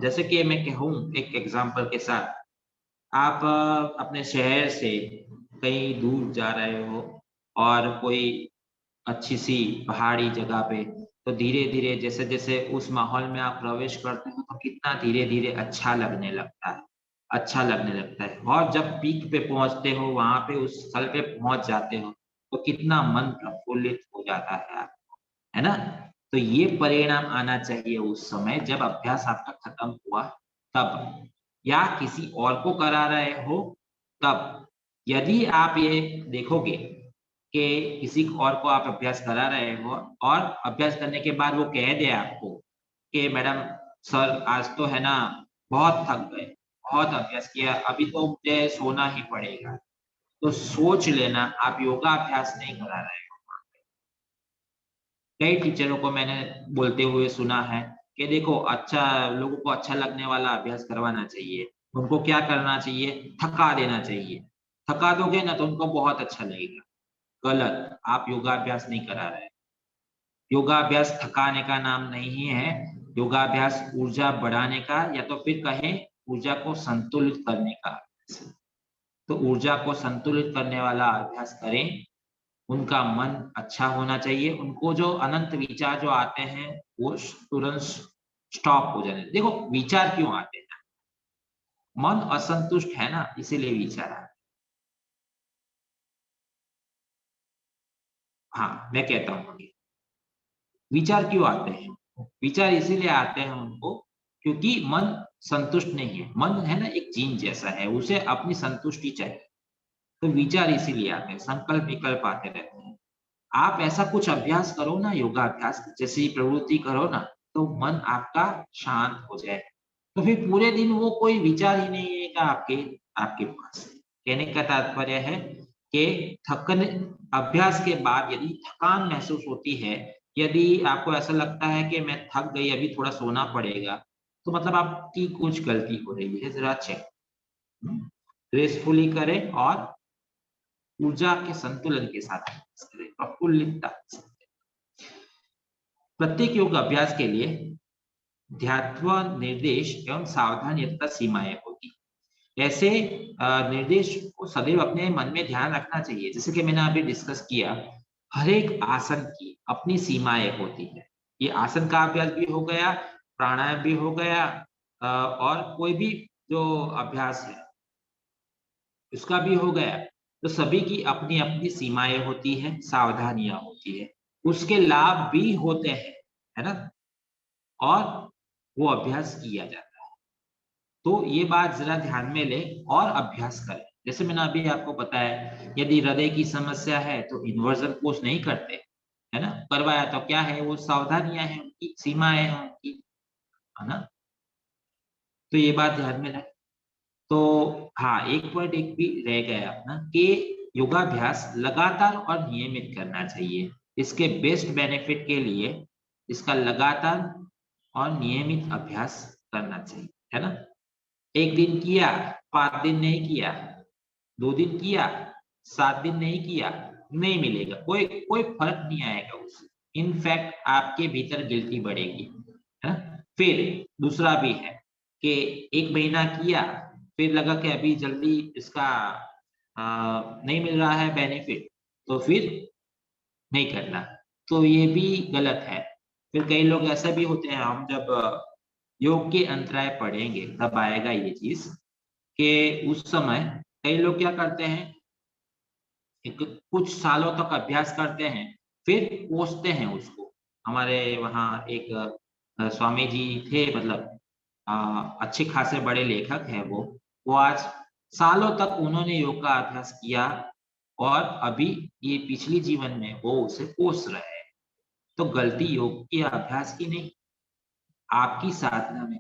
जैसे कि मैं कहूँ एक एग्जांपल के साथ, आप अपने शहर से कहीं दूर जा रहे हो और कोई अच्छी सी पहाड़ी जगह पे, तो धीरे धीरे जैसे जैसे उस माहौल में आप प्रवेश करते हो तो कितना धीरे धीरे अच्छा लगने लगता है, अच्छा लगने लगता है। और जब पीक पे पहुंचते हो, वहां पे उस स्थल पे पहुंच जाते हो, तो कितना मन प्रफुल्लित हो जाता है आपको, है ना। तो ये परिणाम आना चाहिए उस समय जब अभ्यास आपका खत्म हुआ तब, या किसी और को करा रहे हो तब। यदि आप ये देखोगे कि किसी और को आप अभ्यास करा रहे हो और अभ्यास करने के बाद वो कह दे आपको कि मैडम, सर आज तो है ना बहुत थक गए, बहुत अभ्यास किया, अभी तो मुझे सोना ही पड़ेगा, तो सोच लेना आप योगा अभ्यास नहीं करा रहे हो। कई टीचरों को मैंने बोलते हुए सुना है कि देखो, अच्छा, लोगों को अच्छा लगने वाला अभ्यास करवाना चाहिए। उनको क्या करना चाहिए, थका देना चाहिए। थका दोगे ना तो उनको बहुत अच्छा लगेगा। गलत, आप योगाभ्यास नहीं करा रहे। योगाभ्यास थकाने का नाम नहीं है। योगाभ्यास ऊर्जा बढ़ाने का, या तो फिर कहें ऊर्जा को संतुलित करने का अभ्यास है। तो ऊर्जा को संतुलित करने वाला अभ्यास करें। उनका मन अच्छा होना चाहिए, उनको जो अनंत विचार जो आते हैं वो तुरंत स्टॉप हो जाने। देखो, विचार क्यों आते हैं, मन असंतुष्ट है ना, इसीलिए विचार आते हैं। हाँ, मैं कहता हूँ आगे। विचार क्यों आते हैं, विचार इसीलिए आते हैं उनको क्योंकि मन संतुष्ट नहीं है। मन है ना एक जीन जैसा है, उसे अपनी संतुष्टि चाहिए। तो विचार इसीलिए आते हैं, संकल्प विकल्प आते रहते हैं। आप ऐसा कुछ अभ्यास करो ना, योगाभ्यास जैसी प्रवृत्ति करो ना, तो मन आपका शांत हो जाए। तो फिर पूरे दिन वो कोई विचार ही नहीं आएगा आपके आपके पास। कहने का तात्पर्य है कि थकने अभ्यास के बाद यदि थकान महसूस होती है, यदि आपको ऐसा लगता है कि मैं थक गई, अभी थोड़ा सोना पड़ेगा, तो मतलब आपकी कुछ गलती हो रही है, जरा चेक ग्रेसफुली करें और ऊर्जा के संतुलन के साथ अभ्यास करें, प्रफुल्लितता के साथ। प्रत्येक योग अभ्यास के लिए ध्यात्व निर्देश एवं सावधानियता सीमाएं होगी। ऐसे निर्देश को सदैव अपने मन में ध्यान रखना चाहिए। जैसे कि मैंने अभी डिस्कस किया, हर एक आसन की अपनी सीमाएं होती है। ये आसन का अभ्यास भी हो गया, प्राणायाम भी हो गया, और कोई भी जो अभ्यास है उसका भी हो गया। तो सभी की अपनी अपनी सीमाएं होती है, सावधानियां होती है, उसके लाभ भी होते हैं, है ना, और वो अभ्यास किया जाता है। तो ये बात जरा ध्यान में ले और अभ्यास करें। जैसे मैंने अभी आपको बताया, यदि हृदय की समस्या है तो इन्वर्जन कोर्स नहीं करते, है ना, करवाया तो क्या है, वो सावधानियां हैं उनकी, सीमाएं हैं उनकी, है ना। तो ये बात ध्यान में रखें। तो हाँ, एक पॉइंट एक भी रह गया अपना कि योगाभ्यास लगातार और नियमित करना चाहिए। इसके बेस्ट बेनिफिट के लिए इसका लगातार और नियमित अभ्यास करना चाहिए, है ना। एक दिन किया, 5 दिन नहीं किया, 2 दिन किया, 7 दिन नहीं किया, नहीं मिलेगा, कोई कोई फर्क नहीं आएगा उससे। इनफैक्ट आपके भीतर गिल्टी बढ़ेगी, है ना। फिर दूसरा भी है कि 1 महीना किया, फिर लगा कि अभी जल्दी इसका नहीं मिल रहा है बेनिफिट, तो फिर नहीं करना, तो ये भी गलत है। फिर कई लोग ऐसा भी होते हैं, हम जब योग के अंतराय पढ़ेंगे तब आएगा ये चीज, कि उस समय कई लोग क्या करते हैं, एक कुछ सालों तक अभ्यास करते हैं, फिर कोसते हैं उसको। हमारे वहाँ एक स्वामी जी थे, मतलब अच्छे खासे बड़े लेखक हैं वो आज सालों तक उन्होंने योग का अभ्यास किया, और अभी ये पिछली जीवन में वो उसे कोस रहे हैं। तो गलती योग के अभ्यास की नहीं, आपकी साधना में।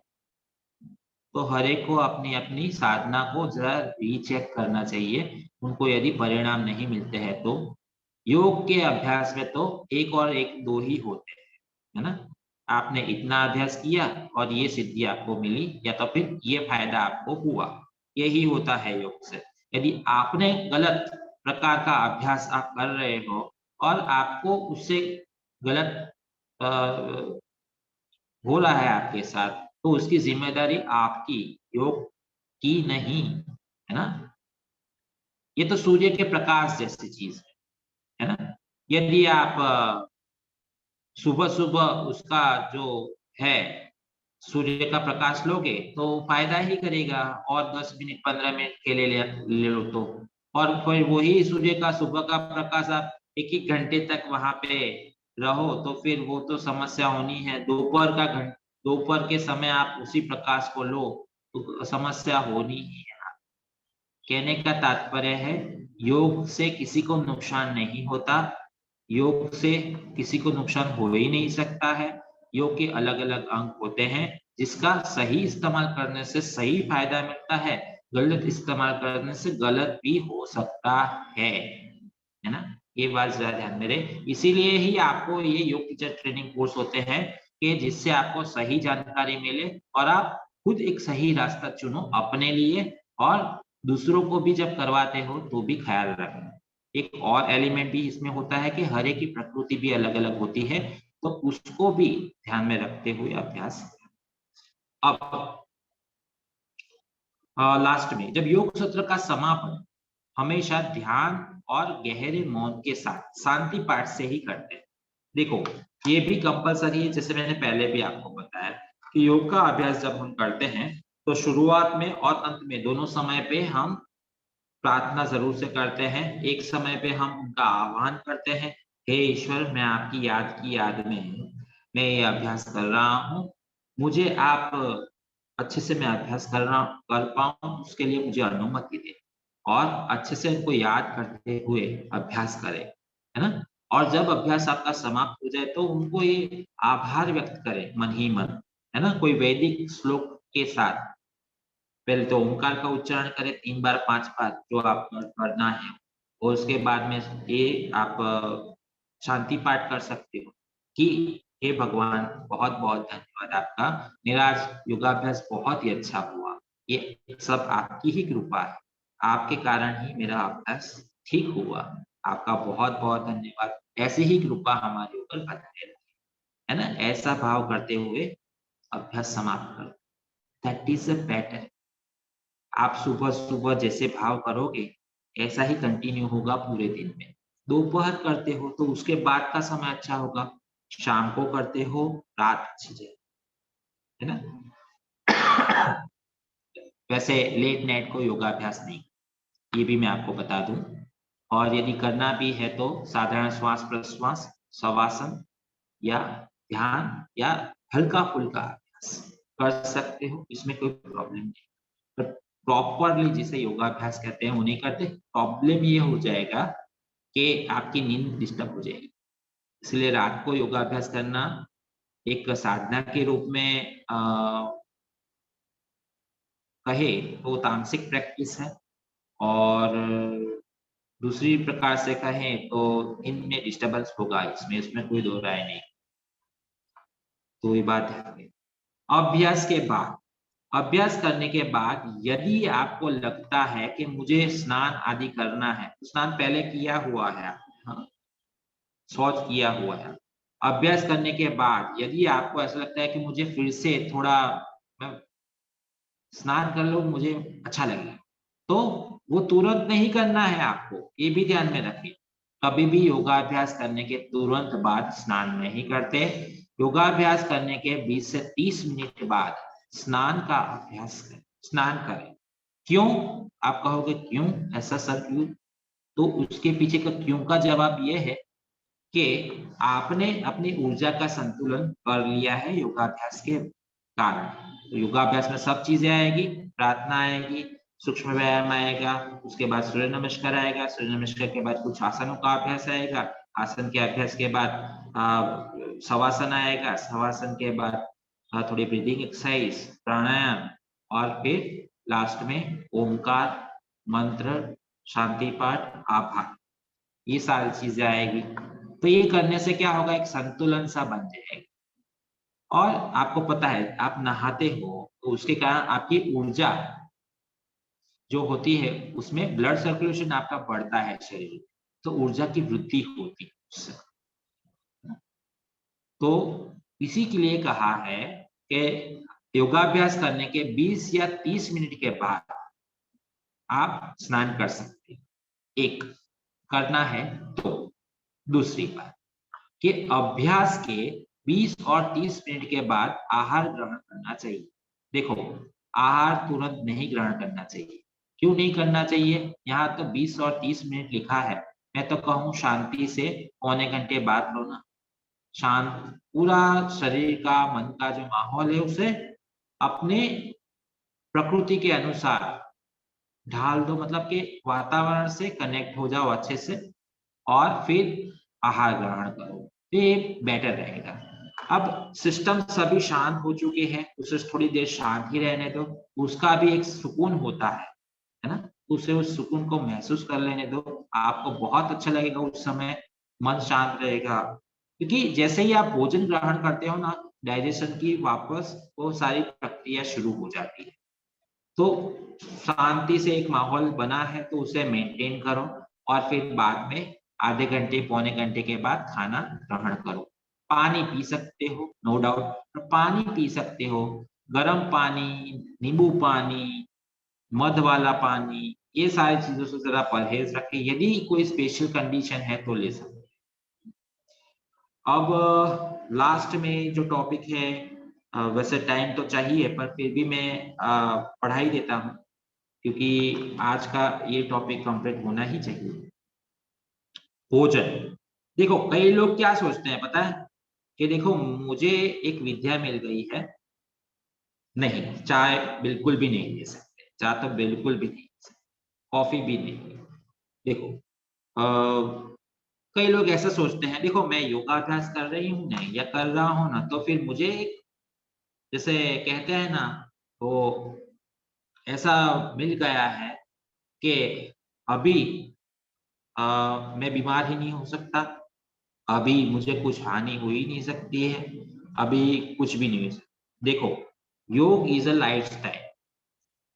तो हर एक को अपनी अपनी साधना को जरा रीचेक करना चाहिए। उनको यदि परिणाम नहीं मिलते हैं तो योग के अभ्यास में तो एक और एक दो ही होते हैं, है ना। आपने इतना अभ्यास किया और ये सिद्धि आपको मिली, या तो फिर ये फायदा आपको हुआ, यही होता है योग से। यदि आपने गलत प्रकार का अभ्यास आप कर रहे हो और आपको उससे गलत हो रहा है आपके साथ, तो उसकी जिम्मेदारी आपकी, योग की नहीं, है ना। ये तो सूर्य के प्रकाश जैसी चीज है ना। यदि आप सुबह सुबह उसका जो है सूर्य का प्रकाश लोगे तो फायदा ही करेगा, और 10 मिनट 15 मिनट के लिए ले लो तो, और फिर वही सूर्य का सुबह का प्रकाश आप 1-1 घंटे तक वहां पे रहो, तो फिर वो तो समस्या होनी है। दोपहर के समय आप उसी प्रकाश को लो तो समस्या होनी ही है। कहने का तात्पर्य है, योग से किसी को नुकसान नहीं होता, योग से किसी को नुकसान हो ही नहीं सकता है। योग के अलग अलग अंग होते हैं, जिसका सही इस्तेमाल करने से सही फायदा मिलता है, गलत इस्तेमाल करने से गलत भी हो सकता है ना। ये बात जरा ध्यान में रहे। इसीलिए ही आपको ये योग टीचर ट्रेनिंग कोर्स होते हैं, कि जिससे आपको सही जानकारी मिले और आप खुद एक सही रास्ता चुनो अपने लिए, और दूसरों को भी जब करवाते हो तो भी ख्याल रखना। एक और एलिमेंट भी इसमें होता है कि हर एक की प्रकृति भी अलग अलग होती है, तो उसको भी ध्यान में रखते हुए अभ्यास। अब लास्ट में जब योग सत्र का समापन हमेशा ध्यान और गहरे मौन के साथ शांति पाठ से ही करते हैं। देखो, ये भी कंपलसरी है, जैसे मैंने पहले भी आपको बताया कि योग का अभ्यास जब हम करते हैं तो शुरुआत में और अंत में दोनों समय पे हम प्रार्थना जरूर से करते हैं। एक समय पे हम उनका आह्वान करते हैं, हे ईश्वर, मैं आपकी याद की याद में हूँ, मैं ये अभ्यास कर रहा हूँ, मुझे आप अच्छे से मैं अभ्यास कर पाऊँ, उसके लिए मुझे अनुमति दे, और अच्छे से उनको याद करते हुए अभ्यास करें, है ना। और जब अभ्यास आपका समाप्त हो जाए तो उनको ये आभार व्यक्त करें मन ही मन, है ना। कोई वैदिक श्लोक के साथ पहले तो ओंकार का उच्चारण करें 3 बार 5 बार जो आप करना है, और उसके बाद में ये आप शांति पाठ कर सकते हो कि हे भगवान, बहुत बहुत धन्यवाद आपका, मेरा आज योगाभ्यास बहुत ही अच्छा हुआ, ये सब आपकी ही कृपा है, आपके कारण ही मेरा अभ्यास ठीक हुआ, आपका बहुत बहुत धन्यवाद। ऐसी ही कृपा हमारे ऊपर बनाए रखें, है ना। ऐसा भाव करते हुए अभ्यास समाप्त करो। दैट इज अ बेटर आप सुबह सुबह जैसे भाव करोगे ऐसा ही कंटिन्यू होगा पूरे दिन में। दोपहर करते हो तो उसके बाद का समय अच्छा होगा, शाम को करते हो रात अच्छी जाए, है ना। वैसे लेट नाइट को योगाभ्यास नहीं, ये भी मैं आपको बता दूं। और यदि करना भी है तो साधारण श्वास प्रश्वास, शवासन या ध्यान या हल्का फुल्का अभ्यास कर सकते हो, इसमें कोई प्रॉब्लम नहीं। पर प्रॉपरली जिसे योगाभ्यास कहते हैं वो नहीं करते, प्रॉब्लम ये हो जाएगा कि आपकी नींद डिस्टर्ब हो जाएगी। इसलिए रात को योगाभ्यास करना एक साधना के रूप में कहे तो तामसिक प्रैक्टिस है, और दूसरी प्रकार से कहें तो इनमें डिस्टर्बेंस होगा, इसमें कोई दो राय नहीं। तो ये बात है। अभ्यास के बाद, अभ्यास करने के बाद यदि आपको लगता है कि मुझे स्नान आदि करना है, स्नान पहले किया हुआ है, हाँ, शौच किया हुआ है, अभ्यास करने के बाद यदि आपको ऐसा लगता है कि मुझे फिर से थोड़ा मैं स्नान कर लूं, मुझे अच्छा लगेगा, तो वो तुरंत नहीं करना है आपको, ये भी ध्यान में रखें। कभी भी योगाभ्यास करने के तुरंत बाद स्नान नहीं करते। योगाभ्यास करने के 20 से 30 मिनट बाद स्नान का अभ्यास करें, स्नान करें। क्यों? आप कहोगे क्यों ऐसा सर, क्यों? तो उसके पीछे का क्यों का जवाब ये है कि आपने अपनी ऊर्जा का संतुलन कर लिया है योगाभ्यास के कारण। तो योगाभ्यास में सब चीजें आएगी, प्रार्थना आएगी, सूक्ष्म व्यायाम आएगा, उसके बाद सूर्य नमस्कार आएगा, सूर्य नमस्कार के बाद कुछ आसनों का अभ्यास आएगा, आसन के अभ्यास के बाद शवासन आएगा, शवासन के बाद थोड़ी ब्रीदिंग एक्सरसाइज, प्राणायाम, और फिर लास्ट में ओमकार मंत्र, शांति पाठ, आभार, ये सारी चीजें आएगी। तो ये करने से क्या होगा, एक संतुलन सा बन जाएगा। और आपको पता है आप नहाते हो तो उसके कारण आपकी ऊर्जा जो होती है उसमें ब्लड सर्कुलेशन आपका बढ़ता है शरीर में, तो ऊर्जा की वृद्धि होती है उससे। तो इसी के लिए कहा है कि योगाभ्यास करने के 20 या 30 मिनट के बाद आप स्नान कर सकते हैं, एक करना है तो। दूसरी बात कि अभ्यास के 20 और 30 मिनट के बाद आहार ग्रहण करना चाहिए। देखो, आहार तुरंत नहीं ग्रहण करना चाहिए। क्यों नहीं करना चाहिए? यहाँ तो 20 और 30 मिनट लिखा है, मैं तो कहूँ शांति से पौने घंटे बाद लो ना। शांत, पूरा शरीर का मन का जो माहौल है उसे अपने प्रकृति के अनुसार ढाल दो, मतलब कि वातावरण से कनेक्ट हो जाओ अच्छे से, और फिर आहार ग्रहण करो, ये बेटर रहेगा। अब सिस्टम सभी शांत हो चुके हैं, उसे थोड़ी देर शांत ही रहने दो, उसका भी एक सुकून होता है ना, उसे उस सुकून को महसूस कर लेने दो, आपको बहुत अच्छा लगेगा उस समय, मन शांत रहेगा। क्योंकि जैसे ही आप भोजन ग्रहण करते हो ना, डाइजेशन की वापस वो सारी प्रक्रिया शुरू हो जाती है। तो शांति से एक माहौल बना है तो उसे मेंटेन करो, और फिर बाद में आधे घंटे पौने घंटे के बाद खाना ग्रहण करो। पानी पी सकते हो, नो डाउट, पानी पी सकते हो, गर्म पानी, नींबू पानी, मध वाला पानी, ये सारी चीजों से जरा परहेज रखें। यदि कोई स्पेशल कंडीशन है तो ले सकते। अब लास्ट में जो टॉपिक है, वैसे टाइम तो चाहिए पर फिर भी मैं पढ़ाई देता हूँ, क्योंकि आज का ये टॉपिक कंप्लीट होना ही चाहिए। भोजन, देखो कई लोग क्या सोचते हैं पता है, कि देखो मुझे एक विद्या मिल गई है, नहीं चाय बिल्कुल भी नहीं ले सकते, चाय तो बिल्कुल भी नहीं, कॉफी भी नहीं। देखो कई लोग ऐसा सोचते हैं, देखो मैं योगाभ्यास कर रही हूँ नहीं या कर रहा हूँ ना, तो फिर मुझे जैसे कहते हैं ना, वो ऐसा मिल गया है कि अभी मैं बीमार ही नहीं हो सकता, अभी मुझे कुछ हानि हो ही नहीं सकती है, अभी कुछ भी नहीं हो सकता। देखो, योग इज अ लाइफ स्टाइल।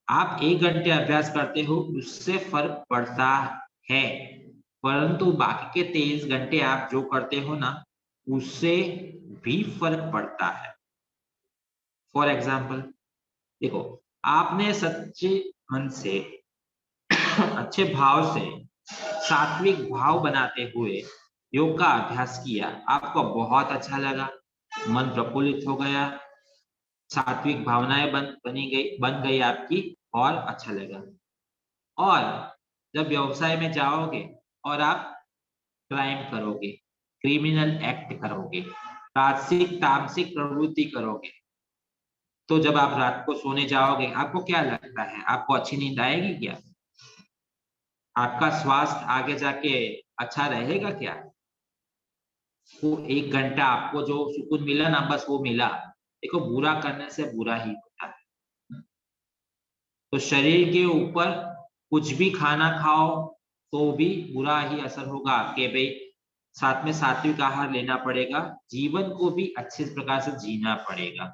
आप 1 घंटे अभ्यास करते हो उससे फर्क पड़ता है, परंतु बाकी के 23 घंटे आप जो करते हो ना, उससे भी फर्क पड़ता है। फॉर एग्जाम्पल देखो, आपने सच्ची मन से अच्छे भाव से सात्विक भाव बनाते हुए योग का अभ्यास किया, आपको बहुत अच्छा लगा, मन प्रफुल्लित हो गया, सात्विक भावनाएं बन गई आपकी और अच्छा लगा। और जब व्यवसाय में जाओगे और आप क्राइम करोगे, क्रिमिनल एक्ट करोगे, राजसिक तामसिक प्रवृत्ति करोगे, तो जब आप रात को सोने जाओगे आपको क्या लगता है, आपको अच्छी नींद आएगी क्या? आपका स्वास्थ्य आगे जाके अच्छा रहेगा क्या? वो 1 घंटा आपको जो सुकून मिला ना, बस वो मिला। देखो, बुरा करने से बुरा ही होता है। तो शरीर के ऊपर कुछ भी खाना खाओ तो भी बुरा ही असर होगा कि भाई साथ में सात्विक आहार लेना पड़ेगा, जीवन को भी अच्छे प्रकार से जीना पड़ेगा।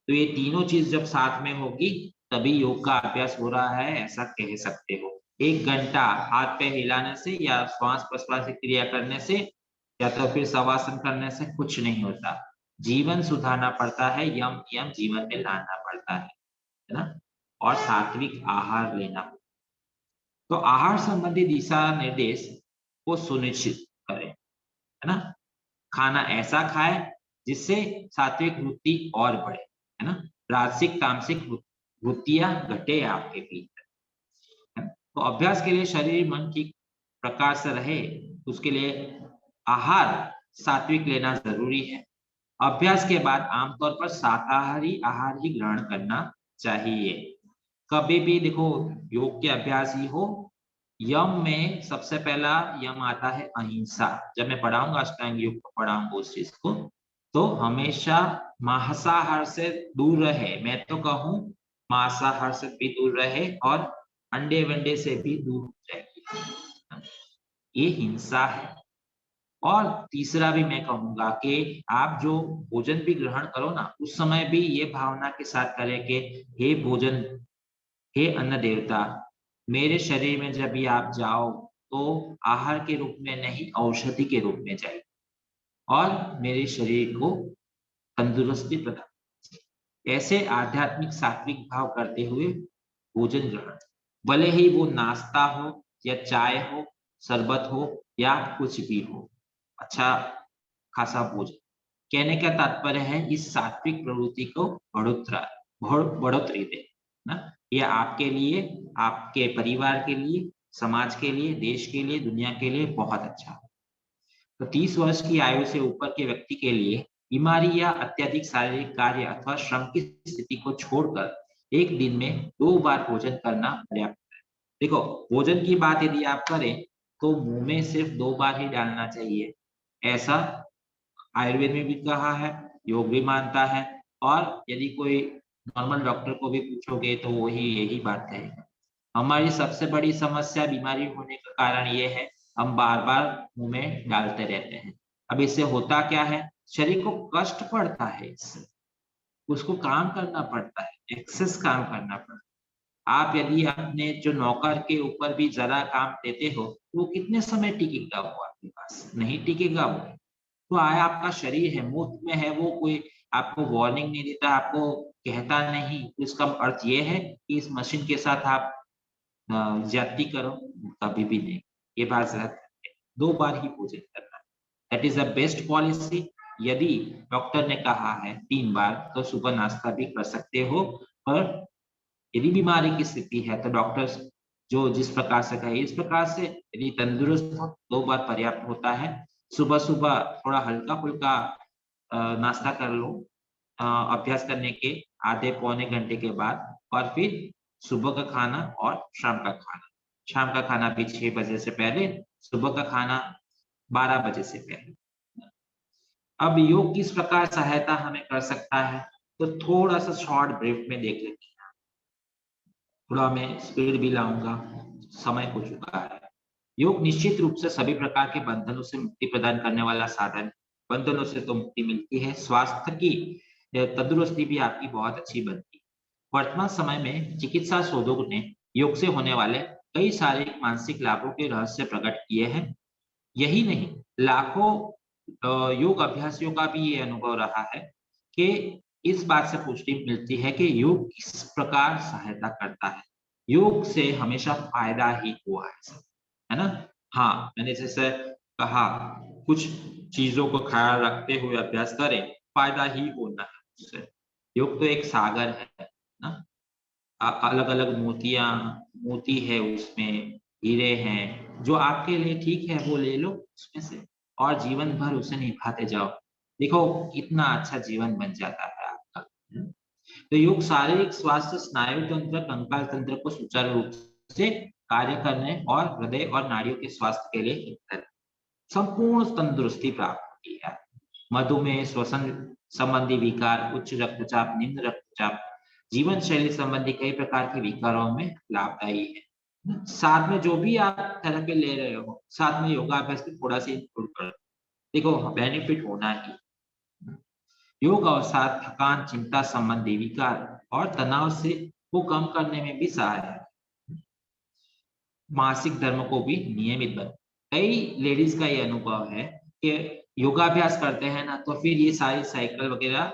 तो ये तीनों चीज जब साथ में होगी तभी योग का अभ्यास हो रहा है, ऐसा कह सकते हो। 1 घंटा हाथ पैर हिलाने से या श्वास प्रश्वास की क्रिया करने से या तो फिर शवासन करने से कुछ नहीं होता। जीवन सुधारना पड़ता है, यम नियम जीवन में लाना पड़ता है ना? और सात्विक आहार लेना। तो आहार संबंधी दिशा निर्देश को सुनिश्चित करें, है ना? खाना ऐसा खाए जिससे सात्विक वृत्ति और बढ़े, है ना? राजसिक तामसिक वृत्तियां घटे आपके भीतर, है ना? तो अभ्यास के लिए शरीर मन ठीक प्रकार से रहे, उसके लिए आहार सात्विक लेना जरूरी है। अभ्यास के बाद आमतौर पर शाकाहारी आहार ही ग्रहण करना चाहिए। कभी भी देखो, योग के अभ्यास ही हो, यम में सबसे पहला यम आता है अहिंसा। जब मैं पढ़ाऊंगा अष्टांग योग को पढ़ाऊंगा उस चीज को, तो हमेशा मांसाहार से दूर रहे। मैं तो कहूँ मांसाहार से भी दूर रहे और अंडे वंडे से भी दूर रहे। ये हिंसा है। और तीसरा भी मैं कहूंगा कि आप जो भोजन भी ग्रहण करो ना, उस समय भी ये भावना के साथ करें कि हे भोजन, हे अन्न देवता, मेरे शरीर में जब भी आप जाओ तो आहार के रूप में नहीं, औषधि के रूप में जाए और मेरे शरीर को तंदुरुस्ती प्रदान। ऐसे आध्यात्मिक सात्विक भाव करते हुए भोजन ग्रहण, भले ही वो नाश्ता हो या चाय हो, शरबत हो या कुछ भी हो, अच्छा खासा भोजन। कहने का तात्पर्य है इस सात्विक प्रवृत्ति को बढ़ोतरी दे ना। ये आपके लिए, आपके परिवार के लिए, समाज के लिए, देश के लिए, दुनिया के लिए बहुत अच्छा है। तो 30 वर्ष की आयु से ऊपर के व्यक्ति के लिए बीमारी या अत्यधिक शारीरिक कार्य अथवा श्रम की स्थिति को छोड़कर एक दिन में 2 बार भोजन करना पर्याप्त है। देखो, भोजन की बात यदि आप करें तो मुंह में सिर्फ 2 बार ही डालना चाहिए, ऐसा आयुर्वेद में भी कहा है, योग भी मानता है। और यदि कोई नॉर्मल डॉक्टर को भी पूछोगे तो वही यही बात कहेगा। हमारी सबसे बड़ी समस्या बीमारी होने का कारण ये है, हम बार बार मुंह में डालते रहते हैं। अब इससे होता क्या है, शरीर को कष्ट पड़ता है, इससे उसको काम करना पड़ता है, एक्सेस काम करना पड़ता है। आप यदि अपने जो नौकर के ऊपर भी जरा काम देते हो तो वो कितने समय टिकेगा, वो आपके पास नहीं टिकेगा वो। तो आया आपका शरीर है, मुफ्त में है वो, कोई आपको वार्निंग नहीं देता, आपको कहता नहीं, तो इसका अर्थ ये है कि इस मशीन के साथ आप ज्यादती करो, कभी भी नहीं। ये बात गलत है। 2 बार ही भोजन करना, that is the best policy. यदि डॉक्टर ने कहा है 3 बार तो सुबह नाश्ता भी कर सकते हो। पर यदि बीमारी की स्थिति है तो डॉक्टर जो जिस प्रकार से कहे इस प्रकार से, यदि तंदुरुस्त हो 2 बार पर्याप्त होता है। सुबह सुबह थोड़ा हल्का फुल्का नाश्ता कर लो अभ्यास करने के आधे पौने घंटे के बाद, और फिर सुबह का खाना और शाम का खाना। शाम का खाना भी 6 बजे से पहले, सुबह का खाना 12 बजे से पहले। अब योग किस प्रकार सहायता हमें कर सकता है, तो थोड़ा सा शॉर्ट ब्रीफ में देख लेते हैं। थोड़ा मैं स्पीड भी लाऊंगा, समय हो चुका है। योग निश्चित रूप से सभी प्रकार के बंधनों से मुक्ति प्रदान करने वाला साधन। बंधनों से तो मुक्ति मिलती है, स्वास्थ्य की तंदुरुस्ती भी आपकी बहुत अच्छी बनती है। वर्तमान समय में चिकित्सा शोधों ने योग से होने वाले कई सारे मानसिक लाभों के रहस्य प्रकट किए हैं। यही नहीं, लाखों योग अभ्यासियों का भी ये अनुभव रहा है कि इस बात से पुष्टि मिलती है कि योग किस प्रकार सहायता करता है। योग से हमेशा फायदा ही हुआ है सब, है ना। हाँ, मैंने जैसे कहा, कुछ चीजों को ख्याल रखते हुए अभ्यास करें, फायदा ही होना है उससे। योग तो एक सागर है ना, अलग अलग मोती है उसमें, हीरे हैं, जो आपके लिए ठीक है वो ले लो उसमें से, और जीवन भर उसे निभाते जाओ। देखो कितना अच्छा जीवन बन जाता है आपका। तो योग शारीरिक स्वास्थ्य, स्नायु तंत्र, कंकाल तंत्र को सुचारू रूप से कार्य करने और हृदय और नाड़ियों के स्वास्थ्य के लिए हितकर संपूर्ण तंदुरुस्ती प्राप्त होती है। मधुमेह, श्वसन संबंधी विकार, उच्च रक्तचाप, निम्न रक्तचाप, जीवन शैली संबंधी कई प्रकार के विकारों में लाभदायी है। साथ में जो भी आप थेरेपी ले रहे हो, साथ में योगाभ्यास भी थोड़ा सा इंक्लूड करो, देखो बेनिफिट होना ही। योग अवसाद, थकान, चिंता संबंधी विकार और तनाव से को कम करने में भी सहायक है। मासिक धर्म को भी नियमित बन, कई लेडीज का ये अनुभव है कि योगाभ्यास करते हैं ना, तो फिर ये सारी साइकिल वगैरह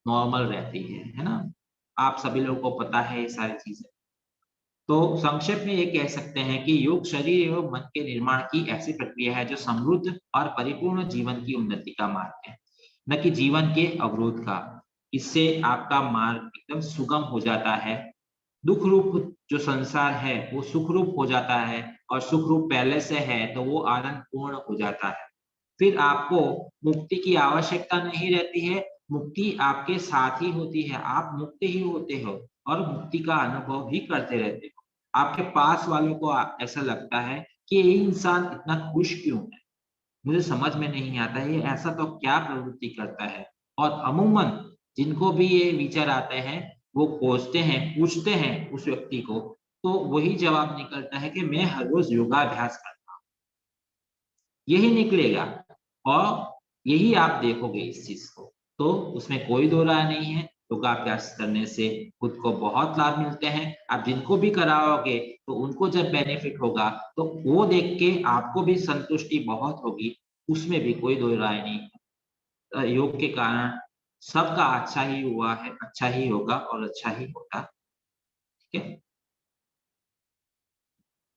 नॉर्मल रहती है ना। आप सभी लोगों को पता है ये सारी चीजें। तो संक्षेप में ये कह सकते हैं कि योग शरीर एवं मन के निर्माण की ऐसी प्रक्रिया है जो समृद्ध और परिपूर्ण जीवन की उन्नति का मार्ग है, न कि जीवन के अवरोध का। इससे आपका मार्ग एकदम सुगम हो जाता है। दुख रूप जो संसार है वो सुख रूप हो जाता है, और सुख रूप पहले से है तो वो आनंद पूर्ण हो जाता है। फिर आपको मुक्ति की आवश्यकता नहीं रहती है, मुक्ति आपके साथ ही होती है, आप मुक्त ही होते हो और मुक्ति का अनुभव भी करते रहते हो। आपके पास वालों को ऐसा लगता है कि ये इंसान इतना खुश क्यों है, मुझे समझ में नहीं आता है, ये ऐसा तो क्या प्रवृत्ति करता है। और अमूमन जिनको भी ये विचार आते हैं, वो खोजते हैं, पूछते हैं उस व्यक्ति को, तो वही जवाब निकलता है कि मैं हर रोज योगाभ्यास करता हूँ, यही निकलेगा। और यही आप देखोगे इस चीज को, तो उसमें कोई दो राय नहीं है। योगाभ्यास करने से खुद को बहुत लाभ मिलते हैं, आप जिनको भी कराओगे तो उनको जब बेनिफिट होगा तो वो देख के आपको भी संतुष्टि बहुत होगी, उसमें भी कोई दो राय नहीं है। योग के कारण सबका अच्छा ही हुआ है, अच्छा ही होगा और अच्छा ही होगा। ठीक है।